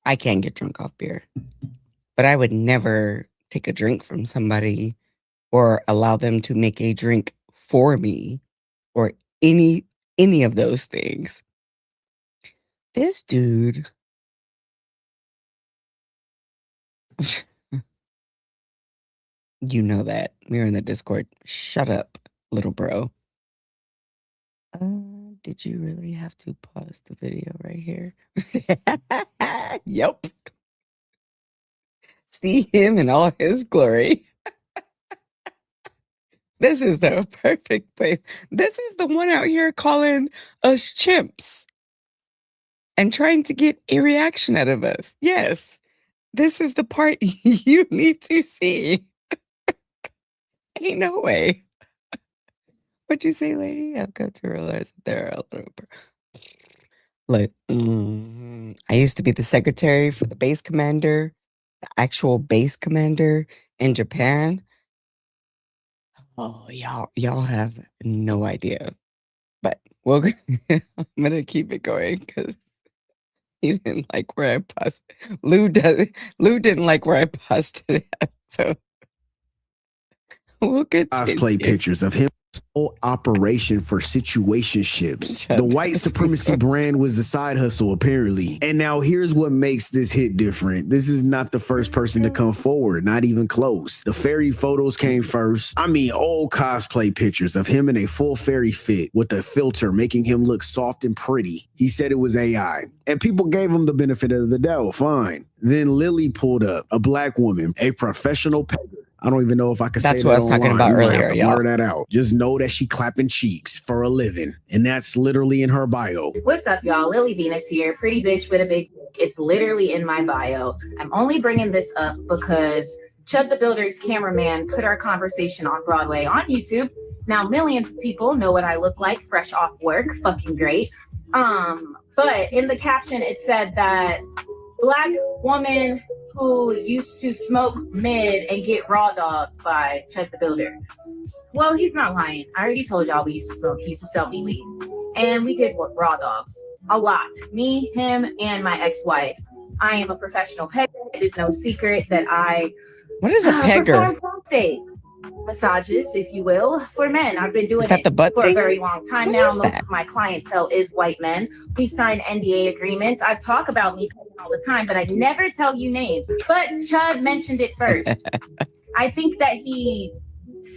I can get drunk off beer, but I would never take a drink from somebody or allow them to make a drink for me or any of those things. This dude. You know that. We're in the Discord. Shut up, little bro. Did you really have to pause the video right here? Yep. See him in all his glory. This is the perfect place. This is the one out here calling us chimps and trying to get a reaction out of us. Yes, this is the part you need to see. Ain't no way. What'd you say, lady? I've got to realize that there are a little. Like, I used to be the secretary for the base commander, the actual base commander in Japan. Oh, y'all have no idea. But I'm gonna keep it going because he didn't like where I paused. Lou didn't like where I paused it at, so we'll continue. Cosplay pictures of him. Whole operation for situationships. The white supremacy brand was a side hustle, apparently. And now here's what makes this hit different. This is not the first person to come forward, not even close. The fairy photos came first. I mean, old cosplay pictures of him in a full fairy fit with a filter making him look soft and pretty. He said it was AI. And people gave him the benefit of the doubt, fine. Then Lily pulled up, a black woman, a professional pegger. I don't even know if I could say that. That's what I was talking about earlier, y'all. Blur that out. Just know that she clapping cheeks for a living, and that's literally in her bio. What's up, y'all? Lily Venus here. Pretty bitch with a big. It's literally in my bio. I'm only bringing this up because Chud the Builder's cameraman put our conversation on Broadway on YouTube. Now millions of people know what I look like, fresh off work. Fucking great. But in the caption it said that black woman who used to smoke mid and get raw dogged by Chud the Builder. Well, he's not lying. I already told y'all we used to smoke. He used to sell me weed. And we did raw dog. A lot. Me, him, and my ex-wife. I am a professional pegger. It is no secret that I What is a pegger? prostate massages, if you will, for men. I've been doing Is that it the butt for thing? a very long time What now. is Most that? of my clientele is white men. We sign NDA agreements. I talk about me all the time, but I never tell you names. But Chud mentioned it first. I think that he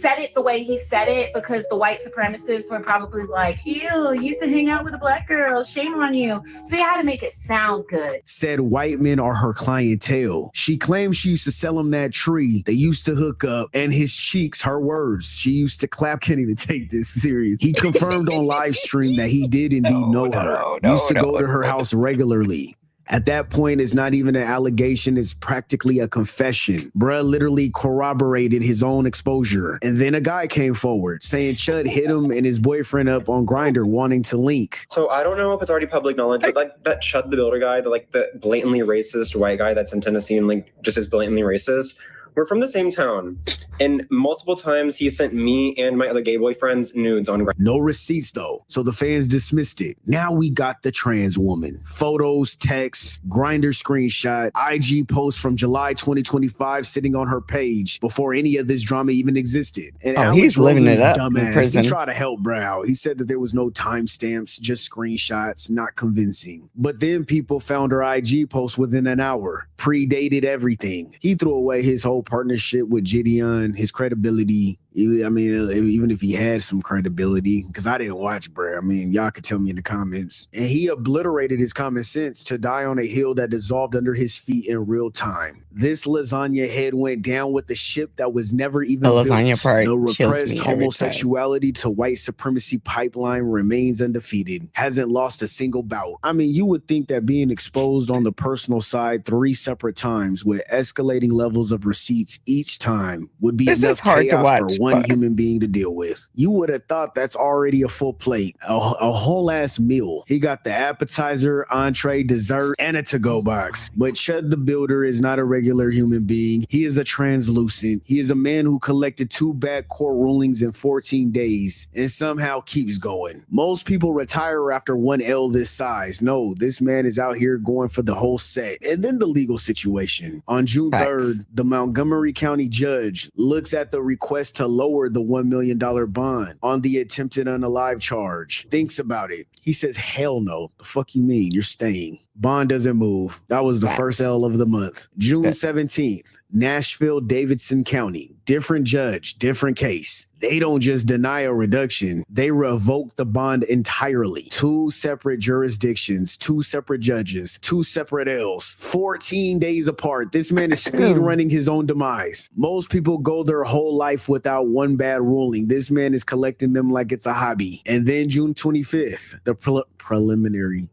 said it the way he said it because the white supremacists were probably like, ew, you used to hang out with a black girl, shame on you. So you had to make it sound good. Said white men are her clientele. She claims she used to sell him that tree. They used to hook up, and his cheeks, her words, she used to clap. Can't even take this serious. He confirmed on live stream that he did indeed know her. Used to go to her house regularly. At that point, it's not even an allegation. It's practically a confession. Bruh literally corroborated his own exposure. And then a guy came forward saying Chud hit him and his boyfriend up on Grindr wanting to link. So I don't know if it's already public knowledge, but like that Chud the Builder guy, the blatantly racist white guy that's in Tennessee and like just is blatantly racist. We're from the same town. And multiple times he sent me and my other gay boyfriends nudes on. No receipts though, so the fans dismissed it. Now we got the trans woman. Photos, texts, Grindr screenshot, IG post from July 2025 sitting on her page before any of this drama even existed. And Alex he's living Rosen's it up in dumbass, prison. he tried to help Brow. He said that there was no timestamps, just screenshots, not convincing. But then people found her IG post within an hour, predated everything. He threw away his whole partnership with Gideon, his credibility. I mean, even if he had some credibility, because I didn't watch, bro. I mean, y'all could tell me in the comments. And he obliterated his common sense to die on a hill that dissolved under his feet in real time. This lasagna head went down with the ship that was never even The built. lasagna part The kills repressed me every time. homosexuality to white supremacy pipeline remains undefeated, hasn't lost a single bout. I mean, you would think that being exposed on the personal side 3 separate times with escalating levels of receipts each time would be This enough is hard to chaos watch, for one but- human being to deal with. You would have thought that's already a full plate, a whole ass meal. He got the appetizer, entree, dessert, and a to-go box. But Chud the Builder is not a regular human being. He is a translucent. He is a man who collected 2 bad court rulings in 14 days and somehow keeps going. Most people retire after 1 L this size. No, this man is out here going for the whole set. And then the legal situation. On June 3rd, the Montgomery County judge looks at the request to lower the $1 million bond on the attempted unalive charge. Thinks about it. He says, hell no. The fuck you mean? You're staying. Bond doesn't move. That was the first L of the month. June 17th, Nashville, Davidson County. Different judge, different case. They don't just deny a reduction. They revoke the bond entirely. 2 separate jurisdictions, 2 separate judges, 2 separate L's, 14 days apart. This man is speed running his own demise. Most people go their whole life without 1 bad ruling. This man is collecting them like it's a hobby. And then June 25th, the preliminary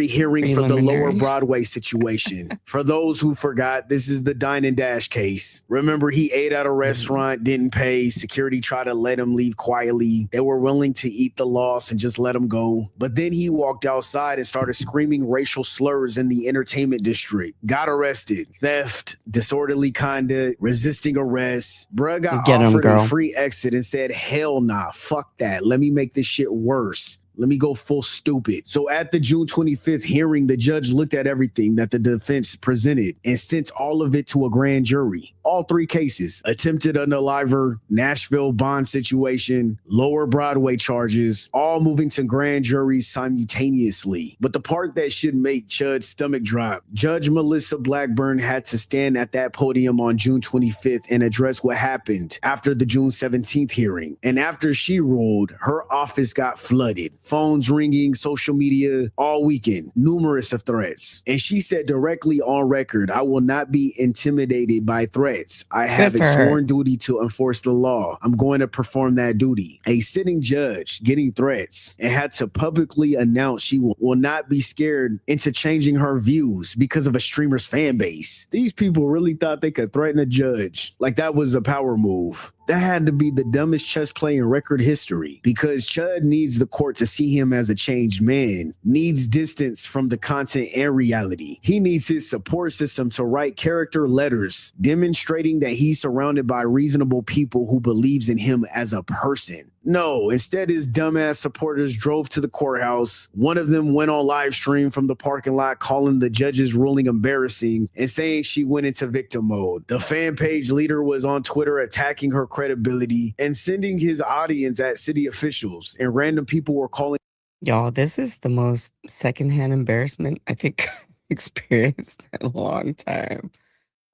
hearing for the Lower Broadway situation. For those who forgot, this is the Dine and Dash case. Remember, he ate at a restaurant, didn't pay. Security tried to let him leave quietly. They were willing to eat the loss and just let him go. But then he walked outside and started screaming racial slurs in the entertainment district. Got arrested. Theft, disorderly conduct, resisting arrest. Bruh got offered a free exit and said, hell nah, fuck that. Let me make this shit worse. Let me go full stupid. So at the June 25th hearing, the judge looked at everything that the defense presented and sent all of it to a grand jury. All 3 cases, attempted unaliver, Nashville bond situation, Lower Broadway charges, all moving to grand juries simultaneously. But the part that should make Chud's stomach drop, Judge Melissa Blackburn had to stand at that podium on June 25th and address what happened after the June 17th hearing. And after she ruled, her office got flooded. Phones ringing, social media, all weekend, numerous of threats. And she said directly on record, I will not be intimidated by threats. I have a sworn duty to enforce the law. I'm going to perform that duty. A sitting judge getting threats and had to publicly announce she will not be scared into changing her views because of a streamer's fan base. These people really thought they could threaten a judge like that was a power move. That had to be the dumbest chess play in record history, because Chud needs the court to see him as a changed man, needs distance from the content and reality. He needs his support system to write character letters demonstrating that he's surrounded by reasonable people who believes in him as a person. No, instead his dumbass supporters drove to the courthouse. One of them went on live stream from the parking lot calling the judge's ruling embarrassing and saying she went into victim mode. The fan page leader was on Twitter attacking her credibility and sending his audience at city officials, and random people were calling. Y'all, this is the most secondhand embarrassment I think I've experienced in a long time.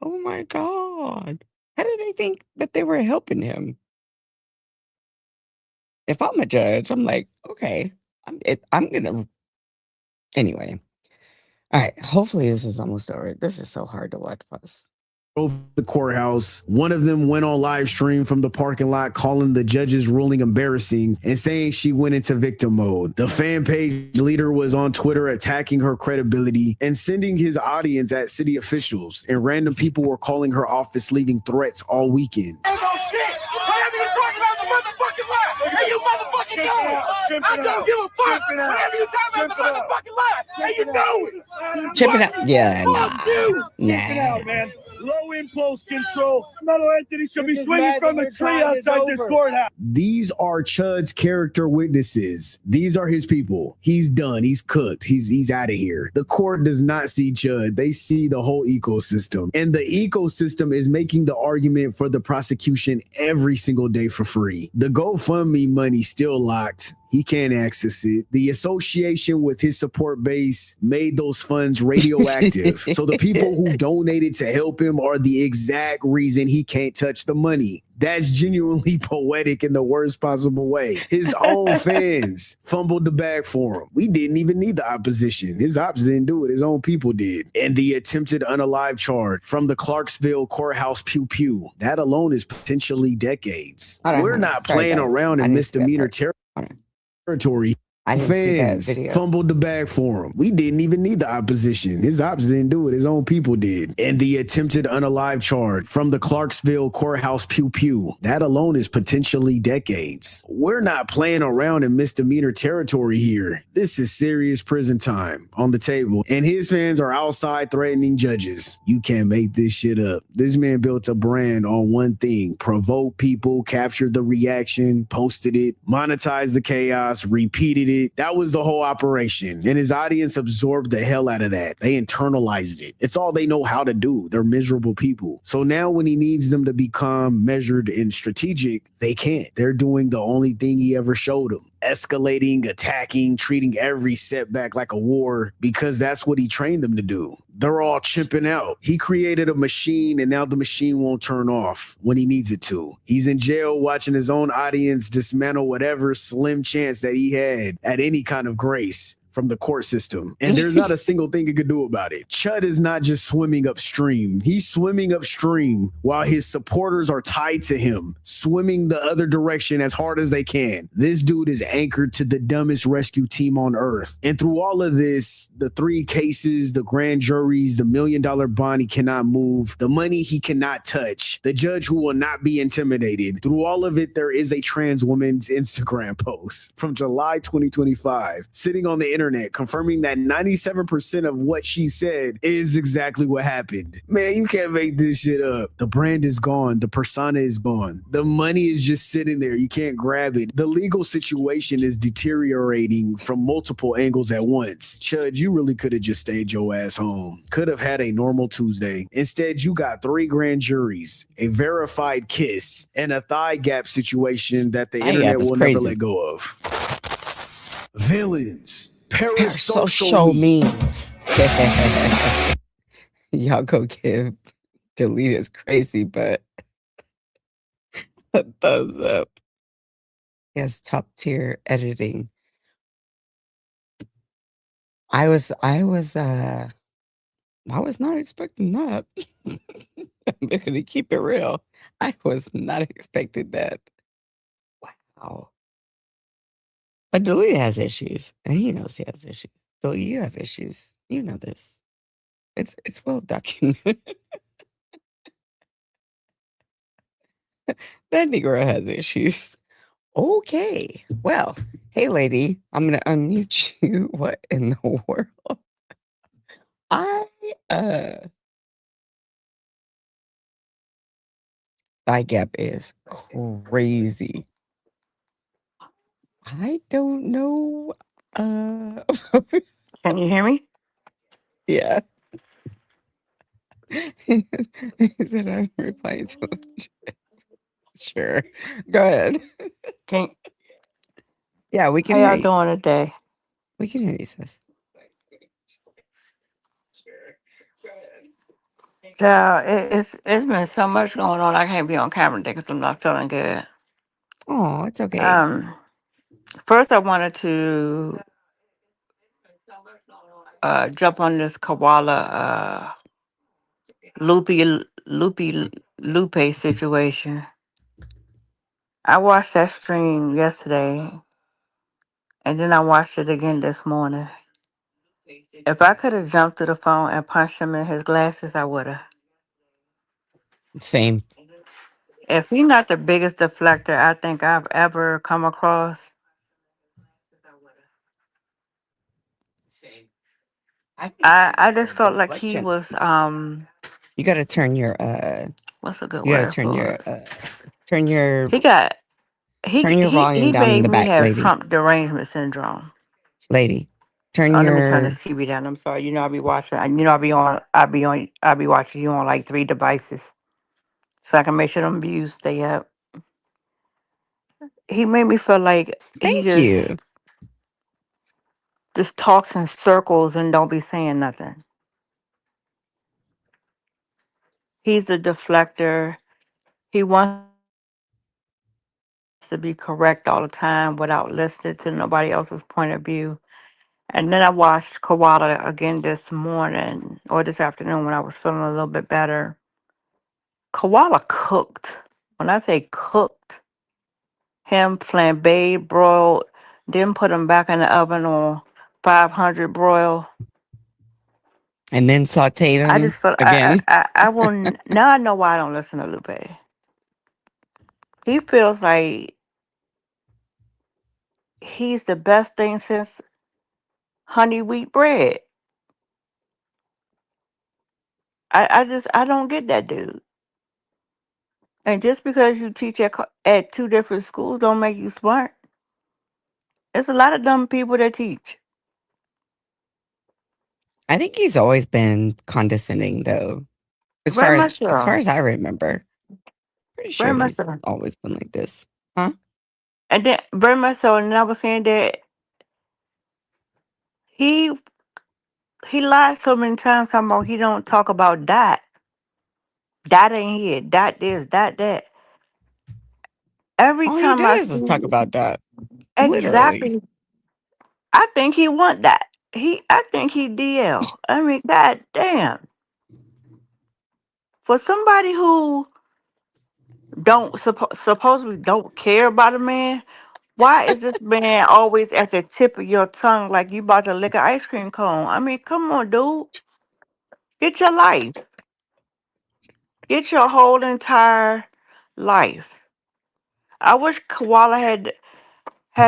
Oh my God. How do they think that they were helping him? If I'm a judge, I'm like, okay, I'm gonna. Anyway, all right. Hopefully, this is almost over. This is so hard to watch. Plus, the courthouse. One of them went on live stream from the parking lot calling the judge's ruling embarrassing and saying she went into victim mode. The fan page leader was on Twitter attacking her credibility and sending his audience at city officials, and random people were calling her office leaving threats all weekend. Hey, you motherfucking know it. I don't give a fuck. Whatever you talking about the motherfucking lie. Hey, you know it. chip it out. Yeah, Fuck you. nah. Check it out, man. Low impulse control. Carmelo Anthony should be swinging from a tree outside this courthouse. These are Chud's character witnesses. These are his people. He's done. He's cooked. He's out of here. The court does not see Chud. They see the whole ecosystem. And the ecosystem is making the argument for the prosecution every single day for free. The GoFundMe money still locked. He can't access it. The association with his support base made those funds radioactive. So the people who donated to help him are the exact reason he can't touch the money. That's genuinely poetic in the worst possible way. His own fans fumbled the bag for him. We didn't even need the opposition. His ops didn't do it. His own people did. And the attempted unalive charge from the Clarksville courthouse pew pew. That alone is potentially decades. We're not playing around in misdemeanor territory. Fans fumbled the bag for him. We didn't even need the opposition. His ops didn't do it. His own people did. And the attempted unalive charge from the Clarksville courthouse pew pew. That alone is potentially decades. We're not playing around in misdemeanor territory here. This is serious prison time on the table. And his fans are outside threatening judges. You can't make this shit up. This man built a brand on one thing: provoke people, capture the reaction, posted it, monetized the chaos, repeated it. That was the whole operation. And his audience absorbed the hell out of that. They internalized it. It's all they know how to do. They're miserable people. So now when he needs them to become measured and strategic, they can't. They're doing the only thing he ever showed them: escalating, attacking, treating every setback like a war, because that's what he trained them to do. They're all chimping out. He created a machine, and now the machine won't turn off when he needs it to. He's in jail watching his own audience dismantle whatever slim chance that he had at any kind of grace from the court system. And there's not a single thing he could do about it. Chud is not just swimming upstream. He's swimming upstream while his supporters are tied to him, swimming the other direction as hard as they can. This dude is anchored to the dumbest rescue team on earth. And through all of this, the 3 cases, the grand juries, the $1 million bond he cannot move, the money he cannot touch, the judge who will not be intimidated. Through all of it, there is a trans woman's Instagram post from July 2025 sitting on the internet confirming that 97% of what she said is exactly what happened. Man, you can't make this shit up. The brand is gone. The persona is gone. The money is just sitting there. You can't grab it. The legal situation is deteriorating from multiple angles at once. Chud, you really could have just stayed your ass home. Could have had a normal Tuesday. Instead, you got 3 grand juries, a verified kiss, and a thigh gap situation that the internet will never let go of. Villains. Parasocial meme. Y'all go give Delete is crazy, but a thumbs up. Yes, top tier editing. I was not expecting that. I'm gonna keep it real. I was not expecting that. Wow. But Delete has issues, and he knows he has issues. Delete, you have issues. You know this. It's well documented. That Negro has issues. Okay. Well, hey, lady, I'm gonna unmute you. What in the world? Thigh gap is crazy. I don't know. Can you hear me? Yeah. He said I'm replying to him. Sure. Go ahead. Can Yeah, we can how hear y'all you. doing today? We can hear you, sis. Yeah, it's been so much going on. I can't be on camera today because I'm not feeling good. Oh, it's okay. First I wanted to jump on this koala Lupe situation. I watched that stream yesterday, and then I watched it again this morning. If I could have jumped to the phone and punched him in his glasses, I would have. Same. If he's not the biggest deflector I think I've ever come across, I just felt like he was You gotta turn your What's a good you gotta word turn for your it? turn your He got turn your volume he down in made the me back, have lady. Trump derangement syndrome. Lady. Turn Oh, let me turn this your TV down. I'm sorry. You know I be watching. You know I be watching you on like 3 devices, so I can make sure them views stay up. He made me feel like he thank you. just talks in circles and don't be saying nothing. He's a deflector. He wants to be correct all the time without listening to nobody else's point of view. And then I watched Koala again this morning or this afternoon when I was feeling a little bit better. Koala cooked. When I say cooked, him flambéed, broiled, then put him back in the oven on 500 broil. And then sauteed I just them feel again. I will now I know why I don't listen to Lupe. He feels like he's the best thing since honey wheat bread. I don't get that dude. And just because you teach at 2 different schools don't make you smart. There's a lot of dumb people that teach. I think he's always been condescending though. Very much As far so. as I remember. Pretty Very sure much he's so. always been like this. Huh? And then very much so. And I was saying that he he lied so many times talking about he don't talk about that. That ain't here. That this. That that. Every All he time I does is talk see about that. Literally. exactly, I think he want that. I think he DL. I mean, god damn. For somebody who supposedly don't care about a man, why is this man always at the tip of your tongue like you about to lick an ice cream cone? I mean, come on, dude. Get your life. Get your whole entire life. I wish Koala had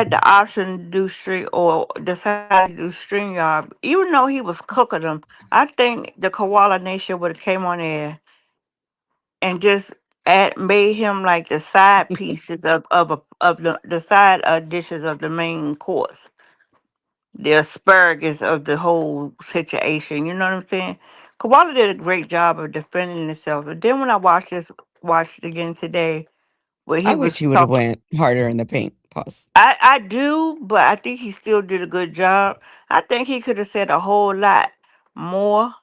the option to do stream or decided to do StreamYard. Even though he was cooking them, I think the Koala Nation would have came on there and just made him like the side pieces of the side dishes of the main course, the asparagus of the whole situation. You know what I'm saying? Koala did a great job of defending himself. And then when I watched it again today, where I he wish was he would have talking. went harder in the paint. Pause. I do, but I think he still did a good job. I think he could have said a whole lot more,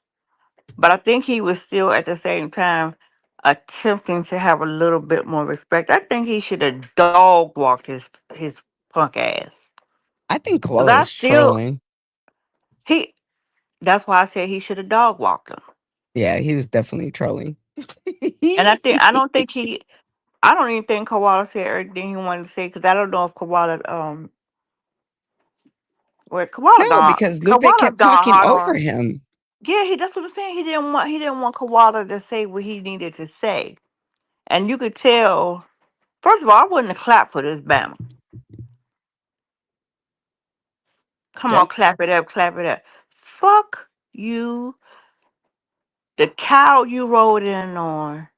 but I think he was still at the same time attempting to have a little bit more respect. I think he should have dog walked his punk ass. I think Cause Koala I was still trolling. he. That's why I said he should have dog walked him. Yeah, he was definitely trolling. And I don't think he. I don't even think Koala said everything he wanted to say because I don't know if Koala where No, because Lupe Koala kept gone talking hard over on. him. Yeah, that's what I'm saying. He didn't want Koala to say what he needed to say. And you could tell first of all, I wouldn't have clapped for this Bama. Come on, Okay. clap it up, clap it up. Fuck you. The cow you rode in on,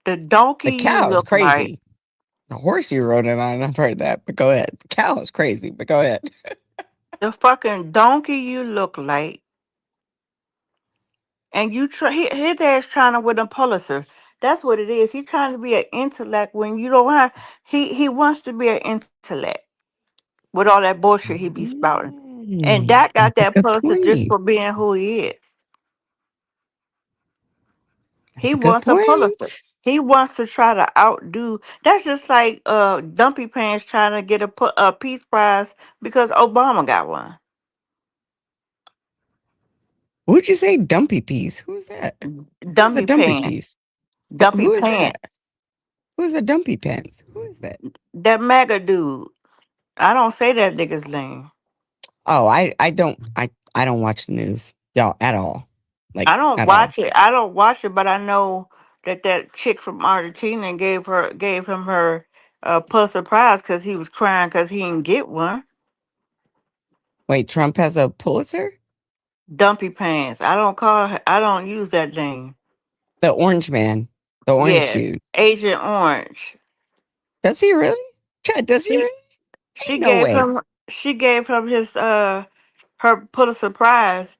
the donkey The you cow is look like, crazy. The horse you rode it on, I've heard that, but go ahead. The cow is crazy, but go ahead. the fucking donkey you look like, and his ass trying to win a Pulitzer. That's what it is. He's trying to be an intellect when you don't have he wants to be an intellect with all that bullshit he be spouting. And that got That's a that good Pulitzer just point. for being who he is. That's He a good wants a Pulitzer. point. He wants to try to outdo. That's just like Dumpy Pants trying to get a Peace Prize because Obama got one. Who'd you say dumpy piece? Who's that? Who's a Dumpy dumpy Pants. piece? Dumpy Who is that? Pants. Who's a dumpy pants? Who is that? That MAGA dude. I don't say that nigga's name. Oh, I don't watch the news, y'all, at all. Like I don't at all. watch it. I don't watch it, but I know that chick from Argentina gave him her Pulitzer Prize because he was crying because he didn't get one. Wait, Trump has a Pulitzer? Dumpy pants. I don't use that name. The orange man. The orange Yeah. dude. Agent Orange. Does he really? Chad, does he She really? she Ain't no gave way. him she gave him his her Pulitzer Prize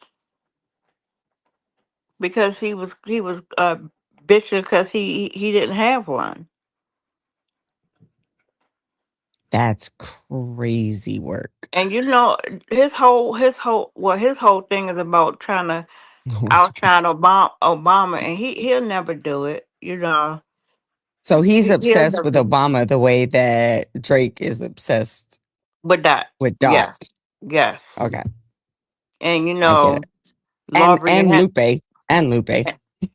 because he was bitching because he didn't have one. That's crazy work. And you know his whole thing is about trying to outshine Obama, and he'll never do it. You know. So he's He'll obsessed never with do it. Obama the way that Drake is obsessed With that, with yes, Dot. yes, Okay, and I get it. Laurie, And Lupe. And Lupe.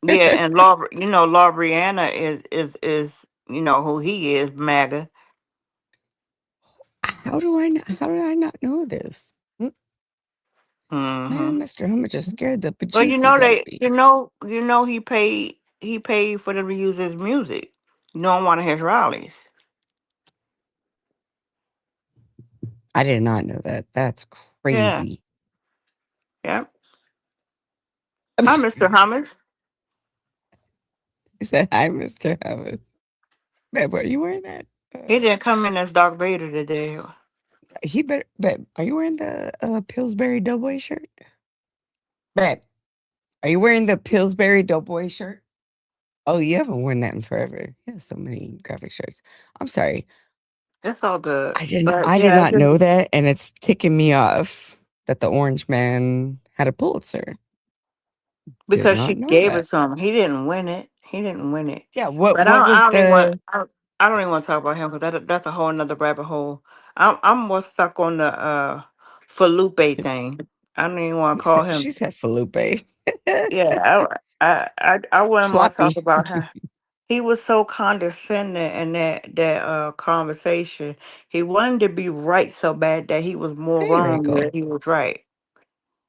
yeah, and Laubriana is who he is, MAGA. How do I not know this? Hmm. Man, Mr. Hummer just scared the Well, bejesus out of me. he paid for them to use his music. On one of his rallies. I did not know that. That's Yeah, crazy. yeah. Hi, Mr. Hummus. He said, "Hi, Mr. Hummer." Babe, are you wearing that? He didn't come in as Darth Vader today. He better. Babe, are you wearing the Pillsbury Doughboy shirt? Babe, are you wearing the Pillsbury Doughboy shirt? Oh, you haven't worn that in forever. He has so many graphic shirts. I'm sorry. That's all good. I But did yeah, not know that, and it's ticking me off that the Orange Man had a Pulitzer. Did because she not know gave it that. to him. He didn't win it. He didn't win it. Yeah, But what was the I don't even want to talk about him because that's a whole nother rabbit hole. I'm more stuck on the Felipe thing. I don't even want to call she him. said Felipe. Yeah, I wouldn't want to talk Floppy. about him. He was so condescending in that conversation. He wanted to be right so bad that he was more Hey, wrong Rachel. than he was right.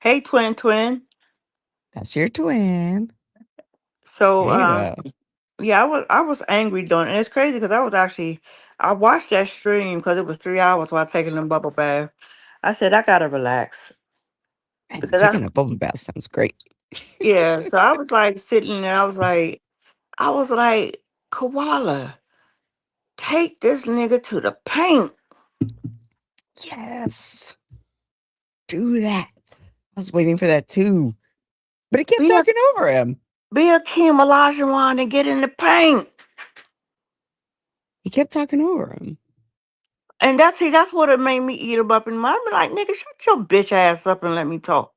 Hey, twin. That's your twin. So There you go. yeah, I was angry during, and it's crazy because I watched that stream because it was 3 hours while taking them bubble bath. I said I gotta relax Man, because taking a bubble bath sounds great. yeah. So I was like sitting there. I was like, Koala, take this nigga to the paint. Yes. Do that. I was waiting for that too. But he kept Be a talking over him. be a Kim Olajuwon and get in the paint. He kept talking over him. And that's what it made me eat him up in my. I'm like, nigga, shut your bitch ass up and let me talk.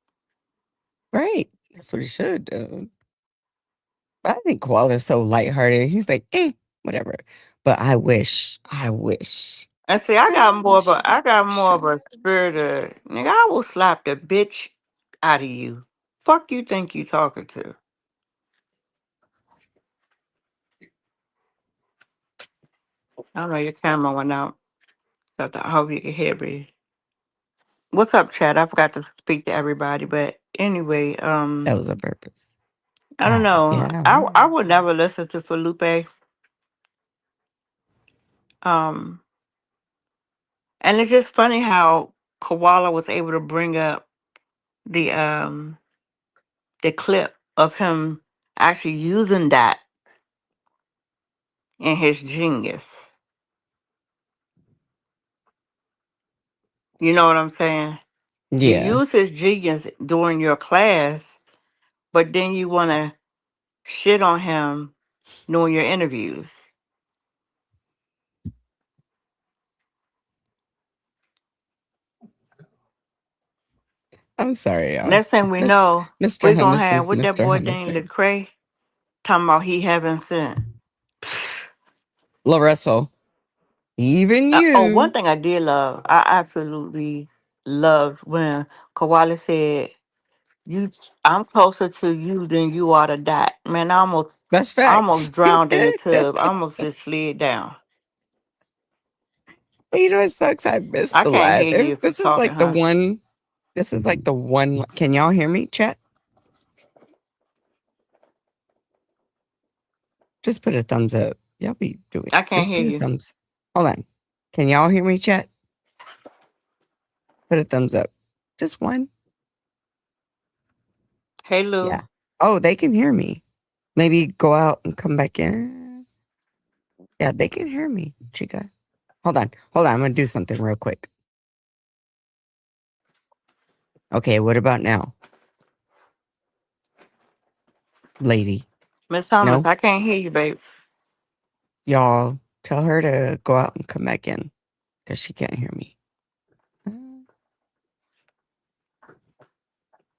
Right. That's what he should do. But I think Koala's so lighthearted. He's like, whatever. But I wish. And see, I got I more of wish a he I got more of shut a spirit of nigga. I will slap the bitch out of you. Fuck you think you talking to? I don't know your camera went out. So I hope you can hear me. What's up, Chad? I forgot to speak to everybody, but anyway, that was on purpose. I don't know. Yeah. I would never listen to Felipe. Um, and it's just funny how Koala was able to bring up the um the clip of him actually using that in his genius. You know what I'm saying? You Yeah. use his genius during your class, but then you want to shit on him during your interviews. I'm sorry, y'all. Next thing we Mr. know, Mr. we're gonna Hummus have is what that Mr. boy named Hummusing. Lecrae talking about he haven't sent. La Russell. Even One you. thing I did love, I absolutely loved when Kawali said, "You, I'm closer to you than you are to that." Man, That's I facts. almost drowned in the tub. I almost just slid down. You know what sucks? I missed I the can't last. hear you if you're This is talking, like the huh? one. This is like the one. Can y'all hear me, chat? Just put a thumbs up. Y'all be doing. I can't Just hear put a you. thumbs. Hold on. Can y'all hear me, chat? Put a thumbs up. Just one. Hey, Lou. Yeah. Oh, they can hear me. Maybe go out and come back in. Yeah, they can hear me, chica. Hold on. I'm gonna do something real quick. Okay, what about now? Lady. Miss Thomas, No? I can't hear you, babe. Y'all tell her to go out and come back in because she can't hear me.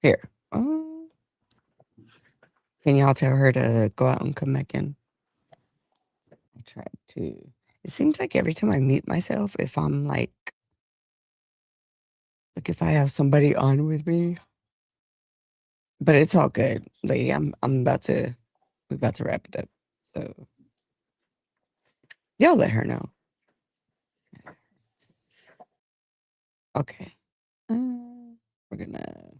Here. Can y'all tell her to go out and come back in? I tried to. It seems like every time I mute myself, if I'm like if I have somebody on with me, but it's all good, lady. We're about to wrap it up. So y'all let her know. Okay. We're gonna.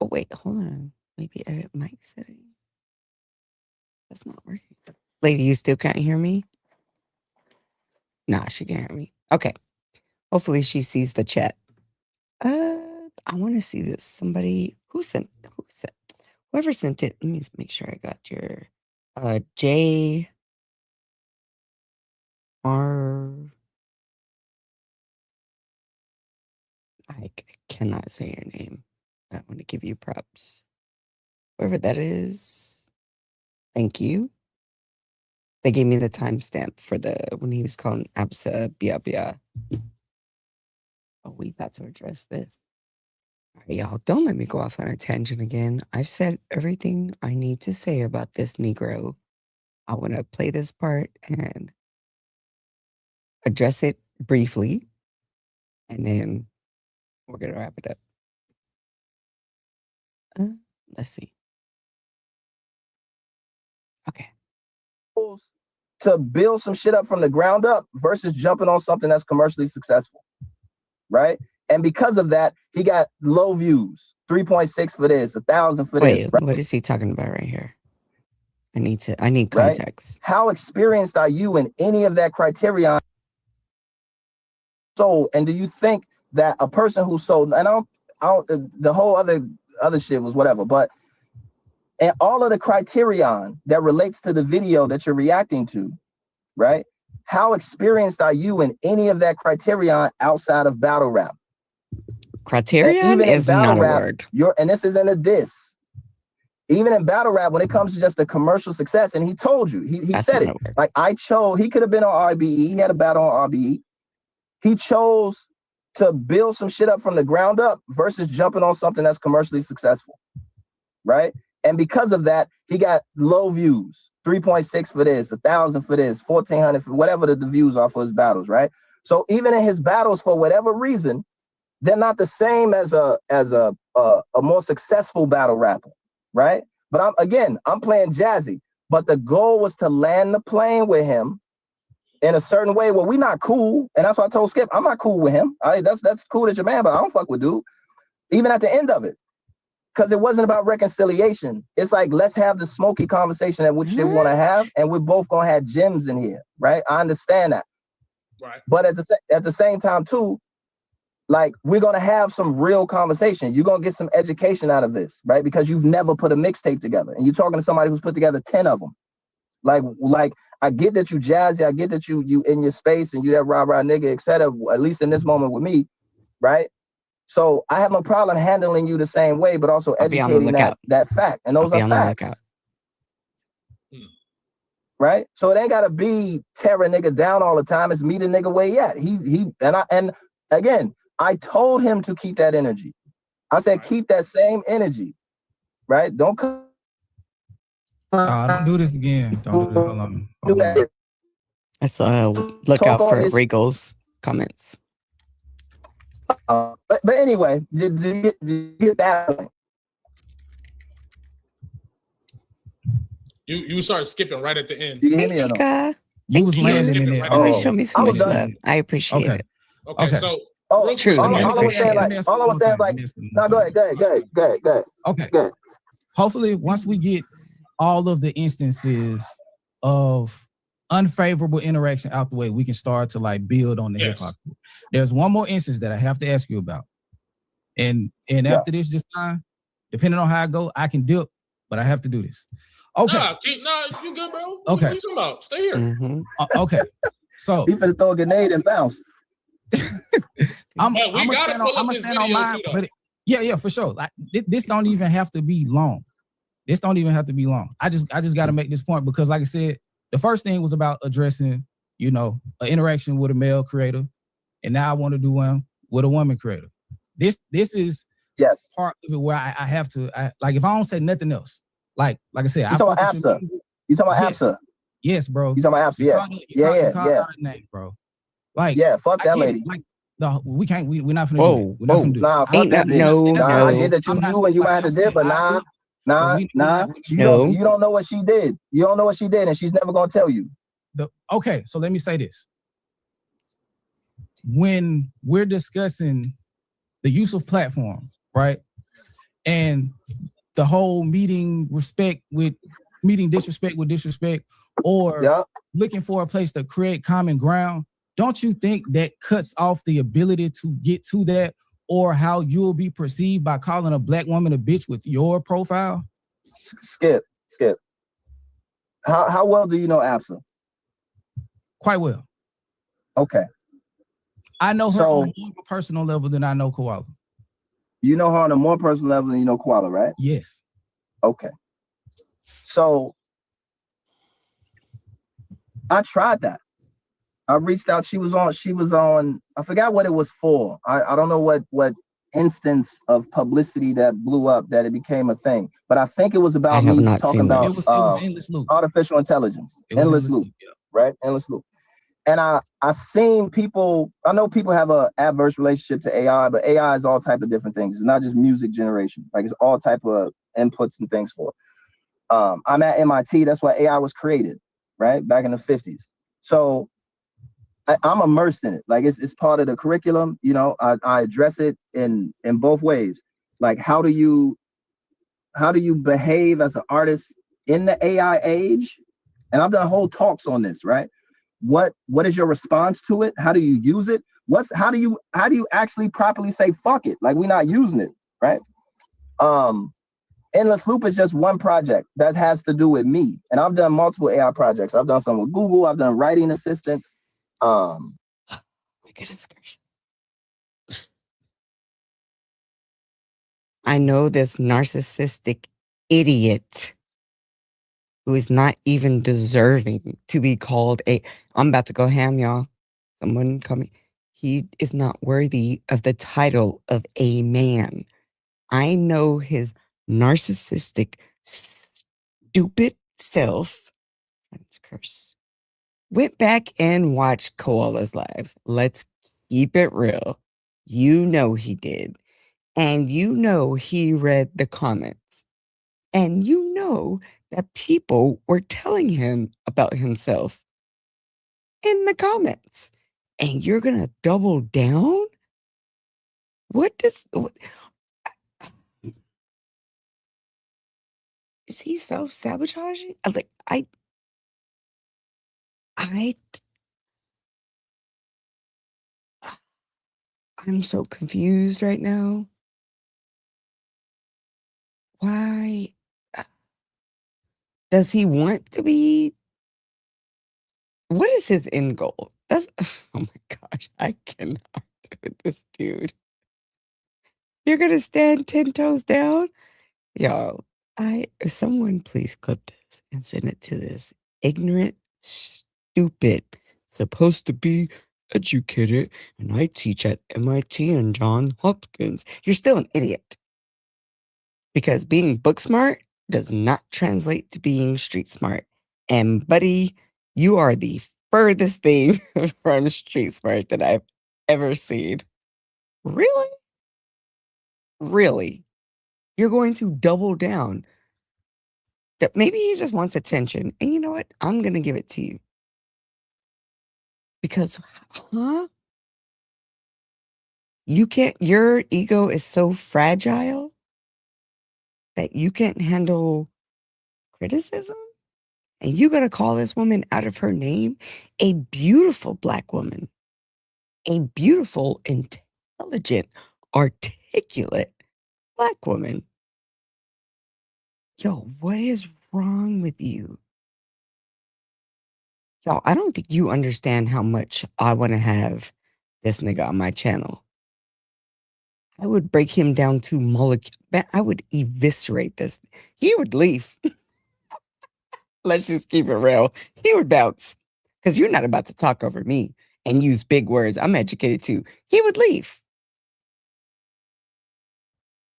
Oh wait, hold on. Maybe edit mic setting. That's not working. Lady, you still can't hear me? Nah, she can't hear me. Okay. Hopefully she sees the chat. I want to see this. Somebody who sent whoever sent it. Let me make sure I got your J R. I cannot say your name. I want to give you props. Whoever that is, thank you. They gave me the timestamp for when he was calling Absa Bia Bia. Oh, we about to address this. All right, y'all, don't let me go off on a tangent again. I've said everything I need to say about this Negro. I want to play this part and address it briefly, and then we're going to wrap it up. Let's see. Okay. To build some shit up from the ground up versus jumping on something that's commercially successful, right? And because of that, he got low views, 3.6 for this, 1,000 for this. Wait, what is he talking about right here? I need Right? context. How experienced are you in any of that criterion? So, and do you think that a person who sold, and I don't, the whole other shit was whatever, but and all of the criterion that relates to the video that you're reacting to, right? How experienced are you in any of that criterion outside of battle rap? Criterion even is in battle not a rap, word. and this isn't a diss. Even in battle rap, when it comes to just the commercial success, and he told you, he said it. Like he could have been on RBE. He had a battle on RBE. He chose to build some shit up from the ground up versus jumping on something that's commercially successful, right? And because of that, he got low views, 3.6 for this, 1,000 for this, 1,400 for whatever the views are for his battles, right? So even in his battles, for whatever reason, they're not the same as a more successful battle rapper, right? But I'm playing jazzy. But the goal was to land the plane with him in a certain way where we not cool. And that's why I told Skip, I'm not cool with him. That's cool as your man, but I don't fuck with dude. Even at the end of it. Because it wasn't about reconciliation. It's like, let's have the smoky conversation that which they want to have, and we're both gonna have gems in here, right? I understand that. Right. But at the same time, too, like, we're gonna have some real conversation. You're gonna get some education out of this, right? Because you've never put a mixtape together, and you're talking to somebody who's put together 10 of them. Like I get that you jazzy, I get that you in your space and you that rah nigga, etc. At least in this moment with me, right? So I have no problem handling you the same way, but also educating that fact, and those are facts. Right? So it ain't gotta be tear a nigga down all the time. It's meet a nigga where he at. And again, I told him to keep that energy. I said, keep that same energy, right? Don't come. Don't do this again. Don't do this. Hold on. Let's look out for Regal's comments. But anyway, did you get that? You started skipping right at the end. You hear me or no? You was landing in it. Always show me so much love. I appreciate it. Okay, so true. All I was saying is like, no, go ahead. Okay. Hopefully, once we get all of the instances of unfavorable interaction out the way, we can start to like build on the hip hop. There's one more instance that I have to ask you about. And after this time, depending on how I go, I can dip, but I have to do this. Okay. Nah, you good, bro. Okay. What are you talking about? Stay here. Mm-hmm. Okay. So he finna throw a grenade and bounce. I'm But we gotta pull up this stand on video mine, too, though. but yeah, for sure. Like this don't even have to be long. This don't even have to be long. I just got to make this point because, like I said, the first thing was about addressing, an interaction with a male creator, and now I want to do one with a woman creator. This is part of it where I have to. Like if I don't say nothing else, like I said, You talking about APSA? You talking about APSA? Yes, bro. You talking about APSA? You called out her name, bro. Like fuck that lady. Like no, we can't. We're not finna Whoa, do it. We're not finna do it. Nah, fuck that bitch. Nah, I get that you knew and you might have to dip, but nah. You don't know what she did. You don't know what she did, and she's never gonna tell you. Okay, so let me say this. When we're discussing the use of platforms, right? And the whole meeting disrespect with disrespect, or looking for a place to create common ground, don't you think that cuts off the ability to get to that, or how you'll be perceived by calling a black woman a bitch with your profile? Skip. How well do you know APSA? Quite well. Okay. I know her on more of a personal level than I know Koala. You know her on a more personal level than you know Koala, right? Yes. Okay. So I tried that. I reached out. She was on, I forgot what it was for. I don't know what instance of publicity that blew up that it became a thing. But I think it was about me talking about it was Endless Loop. Artificial intelligence. Endless Loop. Right? Endless Loop. And I seen people, I know people have a adverse relationship to AI, but AI is all type of different things. It's not just music generation. Like it's all type of inputs and things for it. I'm at MIT. That's why AI was created, right? Back in the 50s. So I'm immersed in it. Like it's part of the curriculum. I address it in both ways. Like how do you behave as an artist in the AI age? And I've done whole talks on this, right? What is your response to it? How do you use it? How do you actually properly say fuck it? Like we're not using it, right? Endless Loop is just one project that has to do with me. And I've done multiple AI projects. I've done some with Google. I've done writing assistants. My goodness gracious. I know this narcissistic idiot who is not even deserving to be called I'm about to go ham, y'all. Someone coming. He is not worthy of the title of a man. I know his narcissistic, stupid self. That's a curse. Went back and watched Koala's lives. Let's keep it real. You know he did. And you know he read the comments. And you know that people were telling him about himself in the comments. And you're going to double down? Is he self-sabotaging? I'm so confused right now. Why does he want to be? What is his end goal? Oh my gosh, I cannot with this dude. You're gonna stand 10 toes down? Y'all, someone please clip this and send it to this ignorant, stupid, supposed to be educated, and I teach at MIT and Johns Hopkins. You're still an idiot. Because being book smart does not translate to being street smart. And buddy, you are the furthest thing from street smart that I've ever seen. Really? Really? You're going to double down. That maybe he just wants attention. And you know what? I'm going to give it to you. Because, your ego is so fragile that you can't handle criticism? And you got to call this woman out of her name, a beautiful black woman, a beautiful, intelligent, artistic articulate black woman. Yo, what is wrong with you? Yo, I don't think you understand how much I want to have this nigga on my channel. I would break him down to molecule. I would eviscerate this. He would leave. Let's just keep it real. He would bounce because you're not about to talk over me and use big words. I'm educated too. He would leave.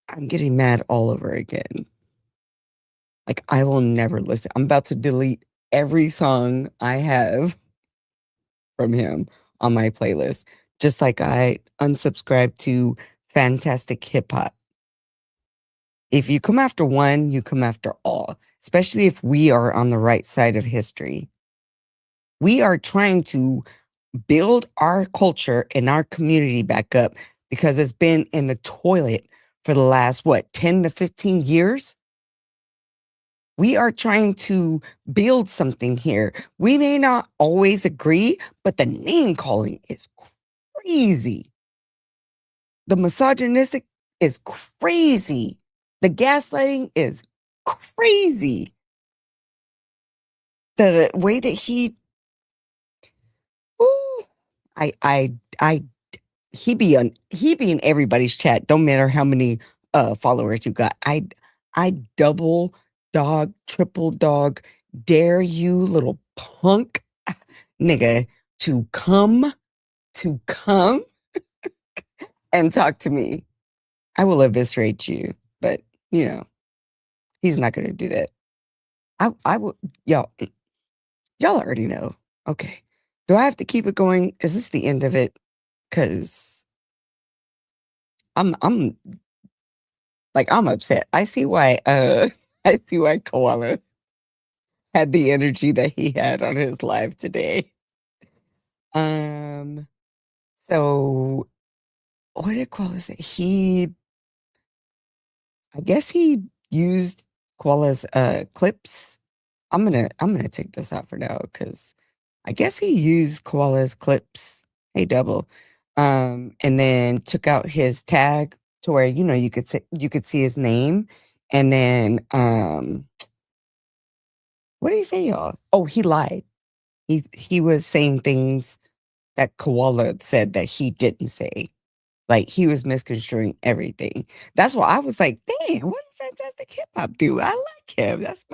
I'm getting mad all over again. Like, I will never listen. I'm about to delete every song I have from him on my playlist, just like I unsubscribed to Fantastic Hip Hop. If you come after one, you come after all, especially if we are on the right side of history. We are trying to build our culture and our community back up because it's been in the toilet for the last, 10 to 15 years? We are trying to build something here. We may not always agree, but the name calling is crazy. The misogynistic is crazy. The gaslighting is crazy. The way that he, ooh, he be in everybody's chat. Don't matter how many followers you got. I double dog, triple dog, dare you, little punk nigga, to come and talk to me. I will eviscerate you, but he's not gonna do that. I will, y'all already know. Okay. Do I have to keep it going? Is this the end of it? Cause I'm I'm upset. I see why Koala had the energy that he had on his live today. So what did Koala say? I guess he used Koala's clips. I'm gonna take this out for now because I guess he used Koala's clips. Hey, double. And then took out his tag to where you could see his name, and then what did he say, y'all? Oh, he lied. He was saying things that Koala said that he didn't say. Like, he was misconstruing everything. That's why I was like, damn, what a fantastic hip hop dude. I like him. That's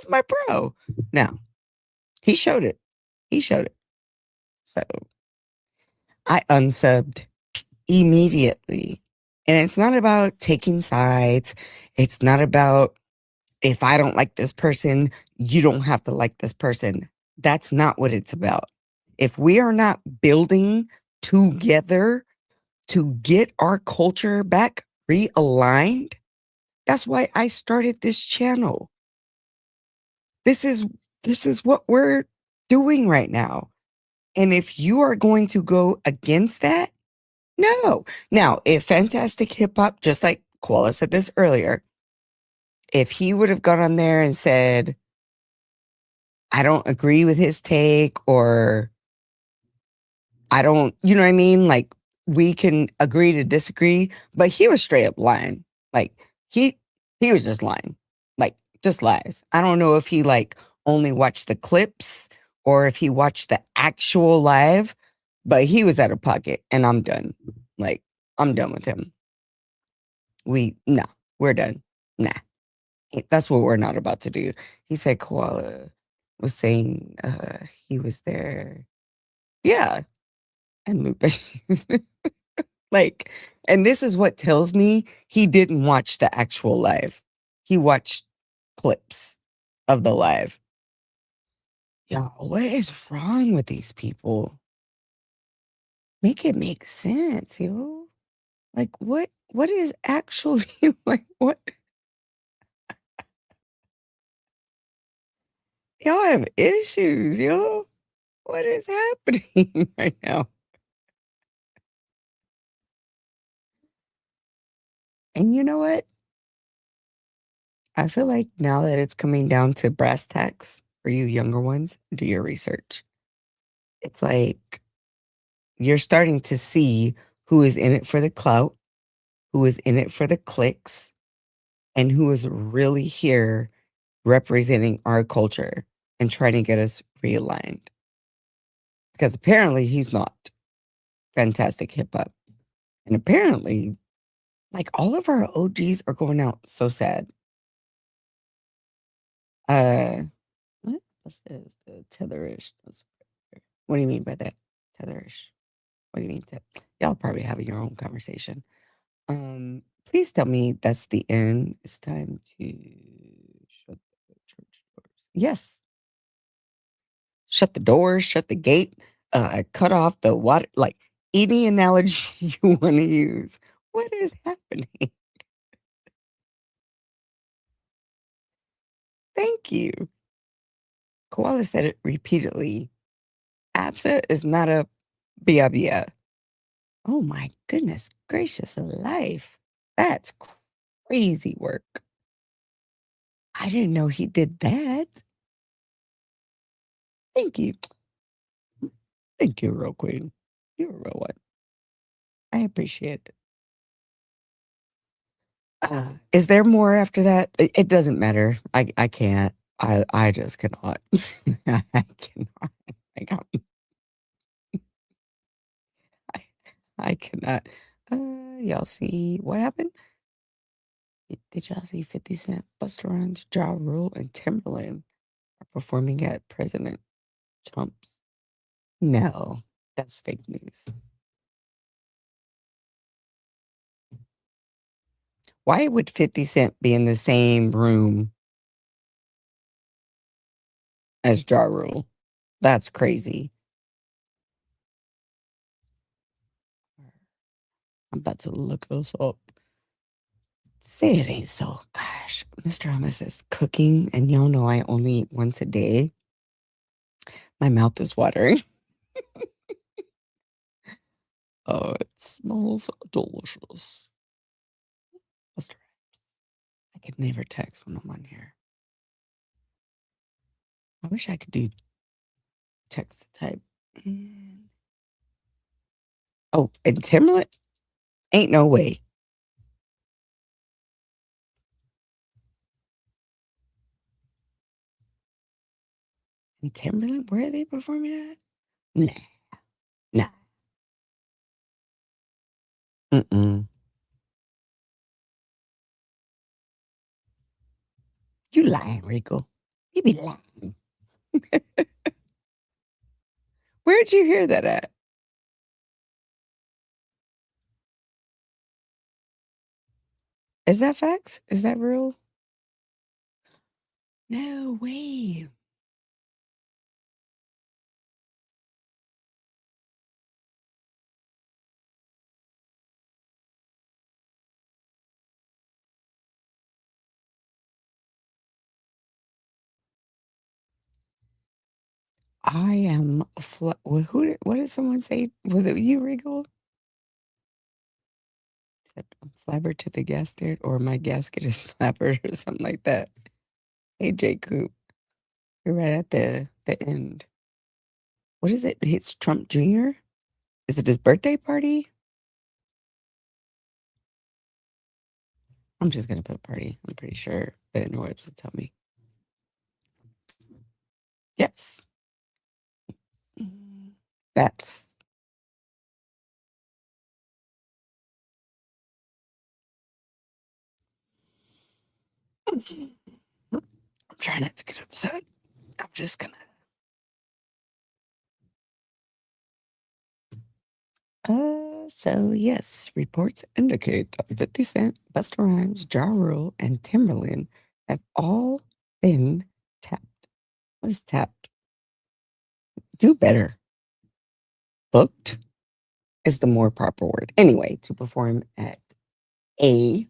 my bro. Now, he showed it. So I unsubbed immediately. And it's not about taking sides. It's not about, if I don't like this person, you don't have to like this person. That's not what it's about. If we are not building together to get our culture back realigned, that's why I started this channel. This is what we're doing right now. And if you are going to go against that, no. Now, if Fantastic Hip Hop, just like Koala said this earlier, if he would have gone on there and said, I don't agree with his take, or I don't, you know what I mean? Like, we can agree to disagree, but he was straight up lying. Like, he was just lying. Like, just lies. I don't know if he only watched the clips or if he watched the actual live, but he was out of pocket, and I'm done. Like, I'm done with him. No, we're done. Nah. That's what we're not about to do. He said Koala was saying he was there. Yeah. And Lupe. And this is what tells me he didn't watch the actual live. He watched clips of the live. Yeah, what is wrong with these people? Make it make sense, yo. Like, what is actually, what? Y'all have issues, yo. What is happening right now? And you know what? I feel like now that it's coming down to brass tacks for you younger ones, do your research. It's like you're starting to see who is in it for the clout who is in it for the clicks and who is really here representing our culture and trying to get us realigned. Because apparently he's not fantastic hip hop. And apparently, like, all of our OGs are going out so sad. What? What's this? The tetherish. What do you mean by that? Tetherish. What do you mean? Y'all probably having your own conversation. Please tell me that's the end. It's time to shut the church doors. Yes. Shut the doors, shut the gate, cut off the water, like any analogy you want to use. What is happening? Thank you. Koala said it repeatedly. ABSA is not a bia. Oh my goodness gracious alive. That's crazy work. I didn't know he did that. Thank you. Thank you, real queen. You're a real one. I appreciate it. Is there more after that? It doesn't matter. I can't. I just cannot. I cannot. I got. I cannot. Y'all see what happened? Did y'all see 50 Cent, Busta Rhymes, Ja Rule, and Timberland are performing at President Trump's? No, that's fake news. Why would 50 Cent be in the same room as Ja Rule? That's crazy. I'm about to look this up. Say it ain't so. Gosh, Mr. Hummus is cooking, and y'all know I only eat once a day. My mouth is watering. Oh, it smells delicious. Mr. Hummus. I could never text when I'm on here. I wish I could do text to type. Oh, and Timberland? Ain't no way. And Timberland, where are they performing at? Nah. Nah. Mm-mm. You lying, Rico. You be lying. Where'd you hear that at? Is that facts? Is that real? No way. I am what did someone say? Was it you, Regal? Said I'm flabber to the gasket, or my gasket is flabber, or something like that. Hey, J. Coop, you're right at the end. What is it? It's Trump Jr.? Is it his birthday party? I'm just gonna put party. I'm pretty sure the interwebs will tell me. Yes. That's I'm trying not to get upset. I'm just gonna. So yes, reports indicate that 50 Cent, Busta Rhymes, Ja Rule, and Timberland have all been tapped. What is tapped? Do better. Booked is the more proper word. Anyway, to perform at a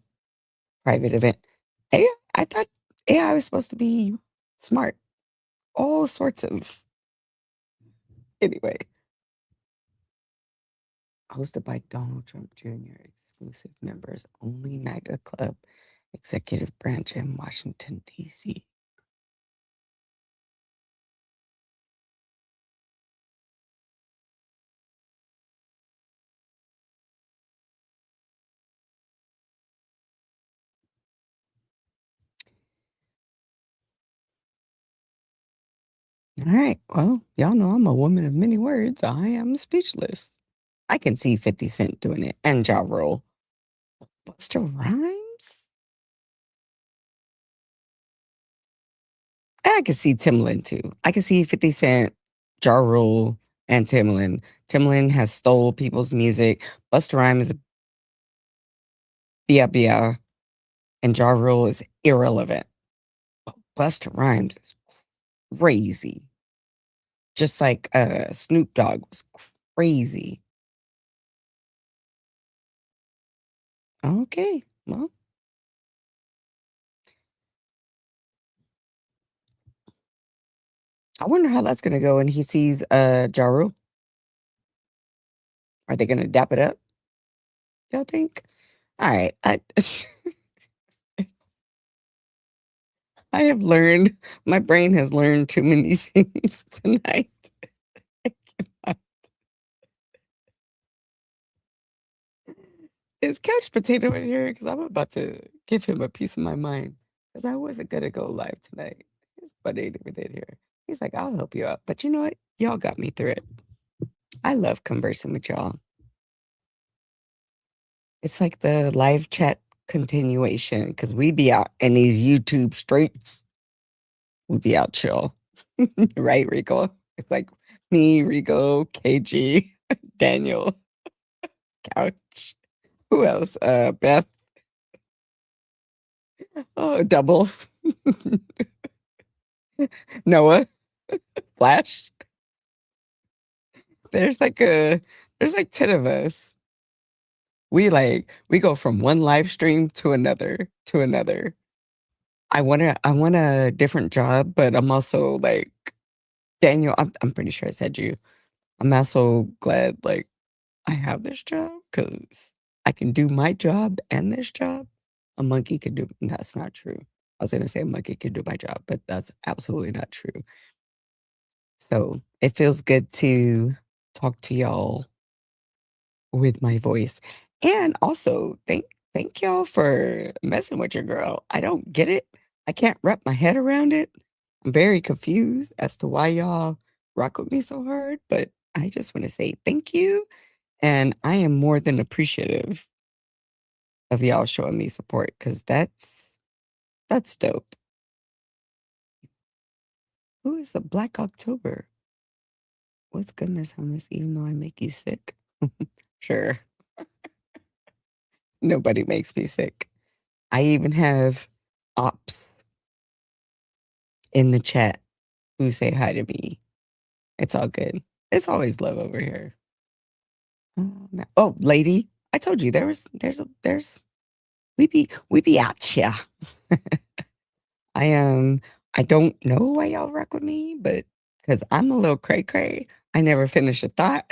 private event. I thought AI was supposed to be smart. All sorts of. Anyway. Hosted by Donald Trump Jr., exclusive members only MAGA Club, executive branch in Washington, D.C. All right. Well, y'all know I'm a woman of many words. I am speechless. I can see 50 Cent doing it and Ja Rule. Busta Rhymes? I can see Timbaland too. I can see 50 Cent, Ja Rule, and Timbaland. Timbaland has stole people's music. Busta Rhymes is bia, and Ja Rule is irrelevant. But Busta Rhymes is crazy. Just like Snoop Dogg was crazy. Okay, well. I wonder how that's gonna go when he sees Ja Rule. Are they gonna dap it up? Y'all think? All right. I have learned, my brain has learned too many things tonight. Is Couch Potato in here? Because I'm about to give him a piece of my mind. Because I wasn't going to go live tonight. His buddy ain't even in here. He's like, I'll help you out. But you know what? Y'all got me through it. I love conversing with y'all. It's like the live chat continuation because we be out in these YouTube streets. We be out chill. Right, Rico? It's like me, Rico, KG, Daniel, Couch. Who else? Beth. Oh, Double. Noah. Flash. There's like 10 of us. We go from one live stream to another to another. I want a different job, but I'm also like Daniel, I'm pretty sure I said you. I'm also glad like I have this job because I can do my job and this job. A monkey could do that's not true. I was gonna say a monkey could do my job, but that's absolutely not true. So it feels good to talk to y'all with my voice. And also thank y'all for messing with your girl. I don't get it. I can't wrap my head around it. I'm very confused as to why y'all rock with me so hard, but I just want to say thank you. And I am more than appreciative of y'all showing me support because that's dope. Who is a Black October? What's goodness hummus even though I make you sick? Sure. Nobody makes me sick. I even have ops in the chat who say hi to me. It's all good. It's always love over here. Oh, lady, I told you there's we be out here. I don't know why y'all rock with me, but because I'm a little cray cray, I never finish a thought.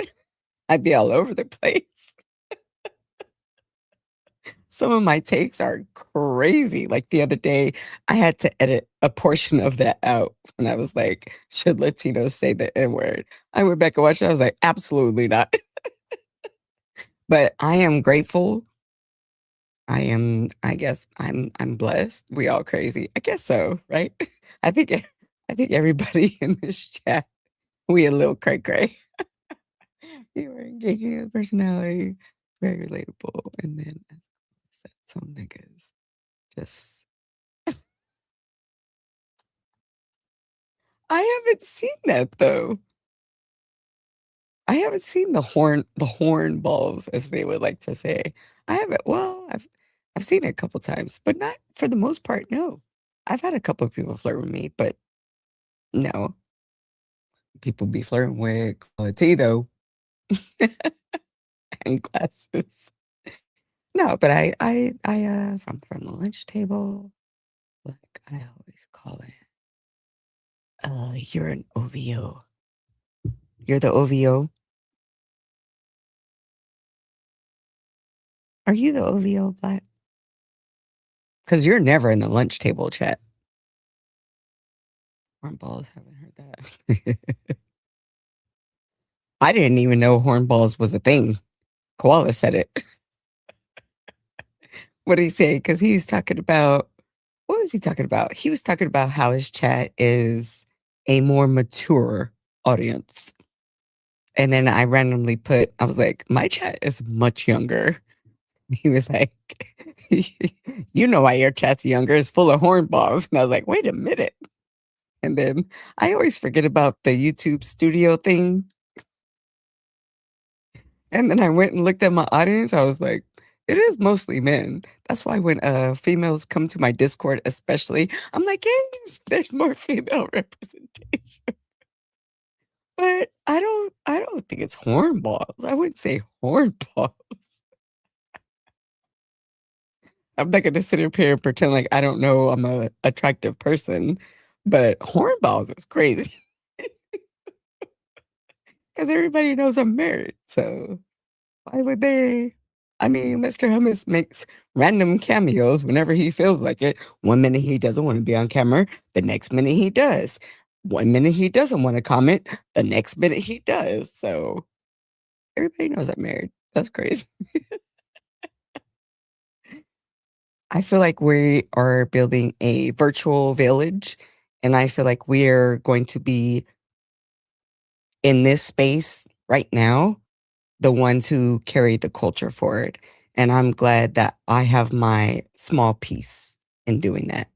I'd be all over the place. Some of my takes are crazy. Like the other day, I had to edit a portion of that out when I was like, should Latinos say the N word? I went back and watched it. I was like, absolutely not. But I am grateful. I guess I'm blessed. We all crazy. I guess so, right? I think everybody in this chat, we a little cray cray. You are engaging as personality, very relatable. And then some niggas just I haven't seen that though. I haven't seen the horn balls, as they would like to say. I haven't. Well, I've seen it a couple times, but not for the most part. No, I've had a couple of people flirt with me, but no, people be flirting with quality though, and glasses. No, but from the lunch table, like I always call it. You're an OVO. You're the OVO. Are you the OVO, Black? Because you're never in the lunch table chat. Hornballs, haven't heard that. I didn't even know hornballs was a thing. Koala said it. What did he say? Because he was talking about, what was he talking about? He was talking about how his chat is a more mature audience. And then I randomly I was like, my chat is much younger. He was like, you know why your chat's younger? It's full of hornballs. And I was like, wait a minute. And then I always forget about the YouTube studio thing. And then I went and looked at my audience. I was like, it is mostly men. That's why when females come to my Discord, especially, I'm like, yes, there's more female representation. But I don't think it's hornballs. I wouldn't say hornballs. I'm not gonna sit up here and pretend like I don't know I'm a attractive person, but hornballs is crazy. Because everybody knows I'm married. So why would they? I mean, Mr. Hummus makes random cameos whenever he feels like it. One minute he doesn't want to be on camera, the next minute he does. One minute he doesn't want to comment, the next minute he does. So everybody knows I'm married. That's crazy. I feel like we are building a virtual village, and I feel like we're going to be in this space right now, the ones who carry the culture forward. And I'm glad that I have my small piece in doing that.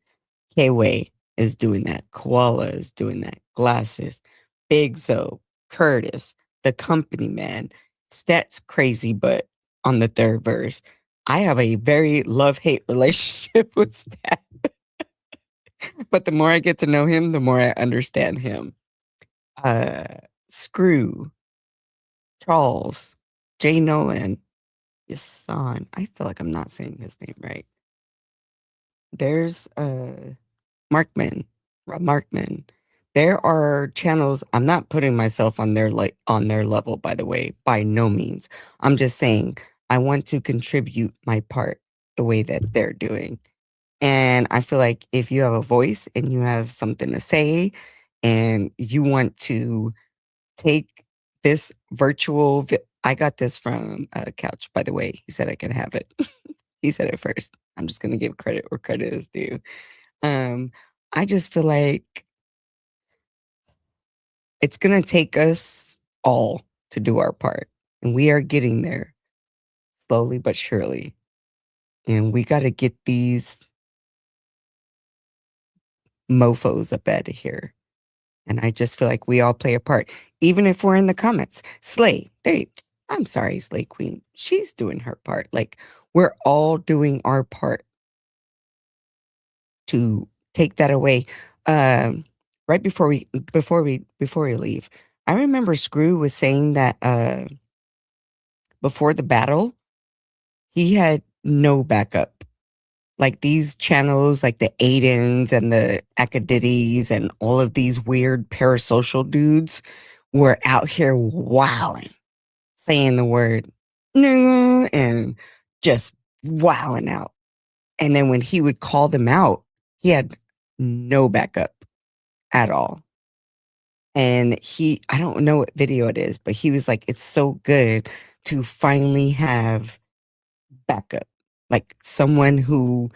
K-Way is doing that. Koala is doing that. Glasses, Big Zo, Curtis, the company man. Stats crazy, but on the third verse, I have a very love-hate relationship with Stat. But the more I get to know him, the more I understand him. Screw, Charles, Jay Nolan, his son. I feel like I'm not saying his name right. There's Markman, Rob Markman. There are channels. I'm not putting myself on their level, by the way, by no means. I'm just saying I want to contribute my part the way that they're doing. And I feel like if you have a voice and you have something to say and you want to take this I got this from Couch, by the way. He said I can have it. He said it first. I'm just going to give credit where credit is due. I just feel like it's going to take us all to do our part. And we are getting there slowly but surely. And we got to get these mofos up out of here. And I just feel like we all play a part, even if we're in the comments. Slay, I'm sorry, Slay Queen. She's doing her part. Like, we're all doing our part to take that away. Right before we leave, I remember Screw was saying that before the battle, he had no backup. Like these channels, like the Aidens and the Acadiddies and all of these weird parasocial dudes were out here wilding, saying the word no and just wilding out. And then when he would call them out, he had no backup at all. And I don't know what video it is, but he was like, it's so good to finally have backup, like someone who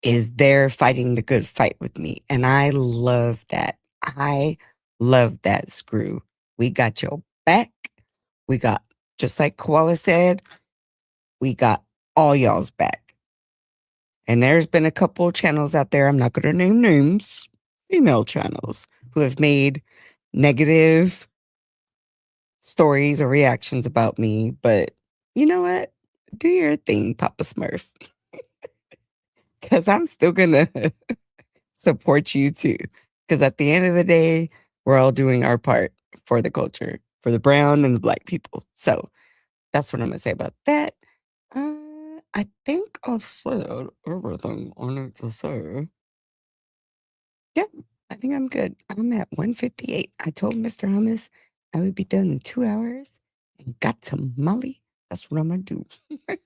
is there fighting the good fight with me. And I love that. I love that, Screw. We got your back. We got, just like Koala said, we got all y'all's back. And there's been a couple of channels out there, I'm not going to name names, female channels, who have made negative stories or reactions about me. But you know what? Do your thing, Papa Smurf. Because I'm still going to support you too. Because at the end of the day, we're all doing our part for the culture, for the brown and the black people. So that's what I'm going to say about that. I think I've said everything I need to say. Yeah, I think I'm good. I'm at 158. I told Mr. Hummus I would be done in 2 hours and got to Molly. That's what I'm going to do.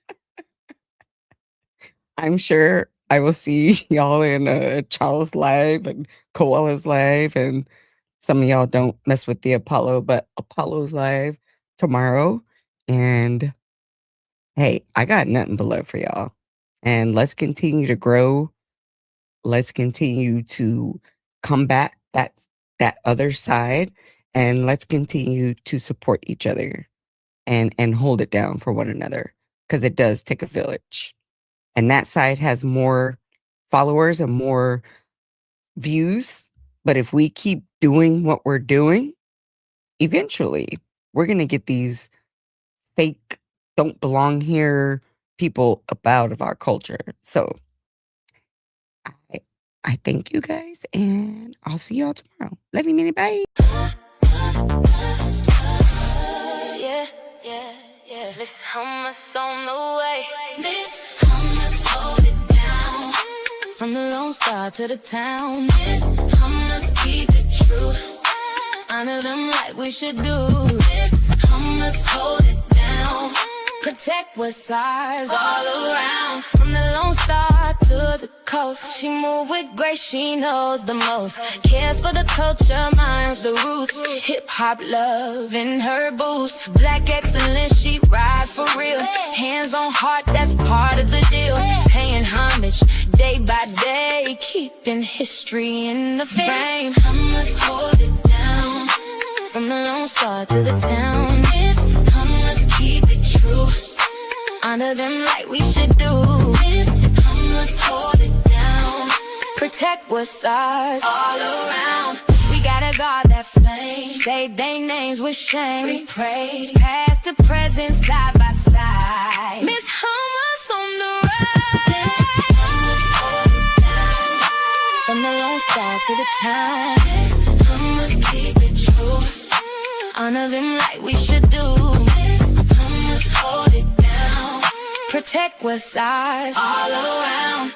I'm sure I will see y'all in Charles live and Koala's live, and some of y'all don't mess with the Apollo, but Apollo's live tomorrow. And hey, I got nothing but love for y'all. And let's continue to grow. Let's continue to combat that that other side, and let's continue to support each other and hold it down for one another, because it does take a village. And that side has more followers and more views. But if we keep doing what we're doing, eventually we're going to get these fake, don't belong here people up out of our culture. So I thank you guys, and I'll see y'all tomorrow. Love you, minute. Bye. Yeah, yeah, yeah. Miss Hummus on the way. Miss Hummus, hold it down. From the Lone Star to the town. Miss Hummus, keep it true. Honor them like we should do. Miss Hummus, hold it down. Protect what's ours all around. From the Lone Star to the coast, she move with grace, she knows the most. Cares for the culture, minds the roots. Hip-hop love in her boots. Black excellence, she rides for real. Hands on heart, that's part of the deal. Paying homage day by day, keeping history in the frame. Hummus, hold it down. From the Lone Star to the town. Miss Hummus, keep it true. Honor them like we should do. Miss Hummus, hold it down. Protect what's ours all around. We gotta guard that flame. Say they names with shame. We praise past to present, side by side. Miss Hummus on the rise. Hummus, hold it down. From the Lone Star to the town. Miss Hummus, keep it true. Honor them like we should do. Miss Hummus, hold it down. Protect what's ours all around.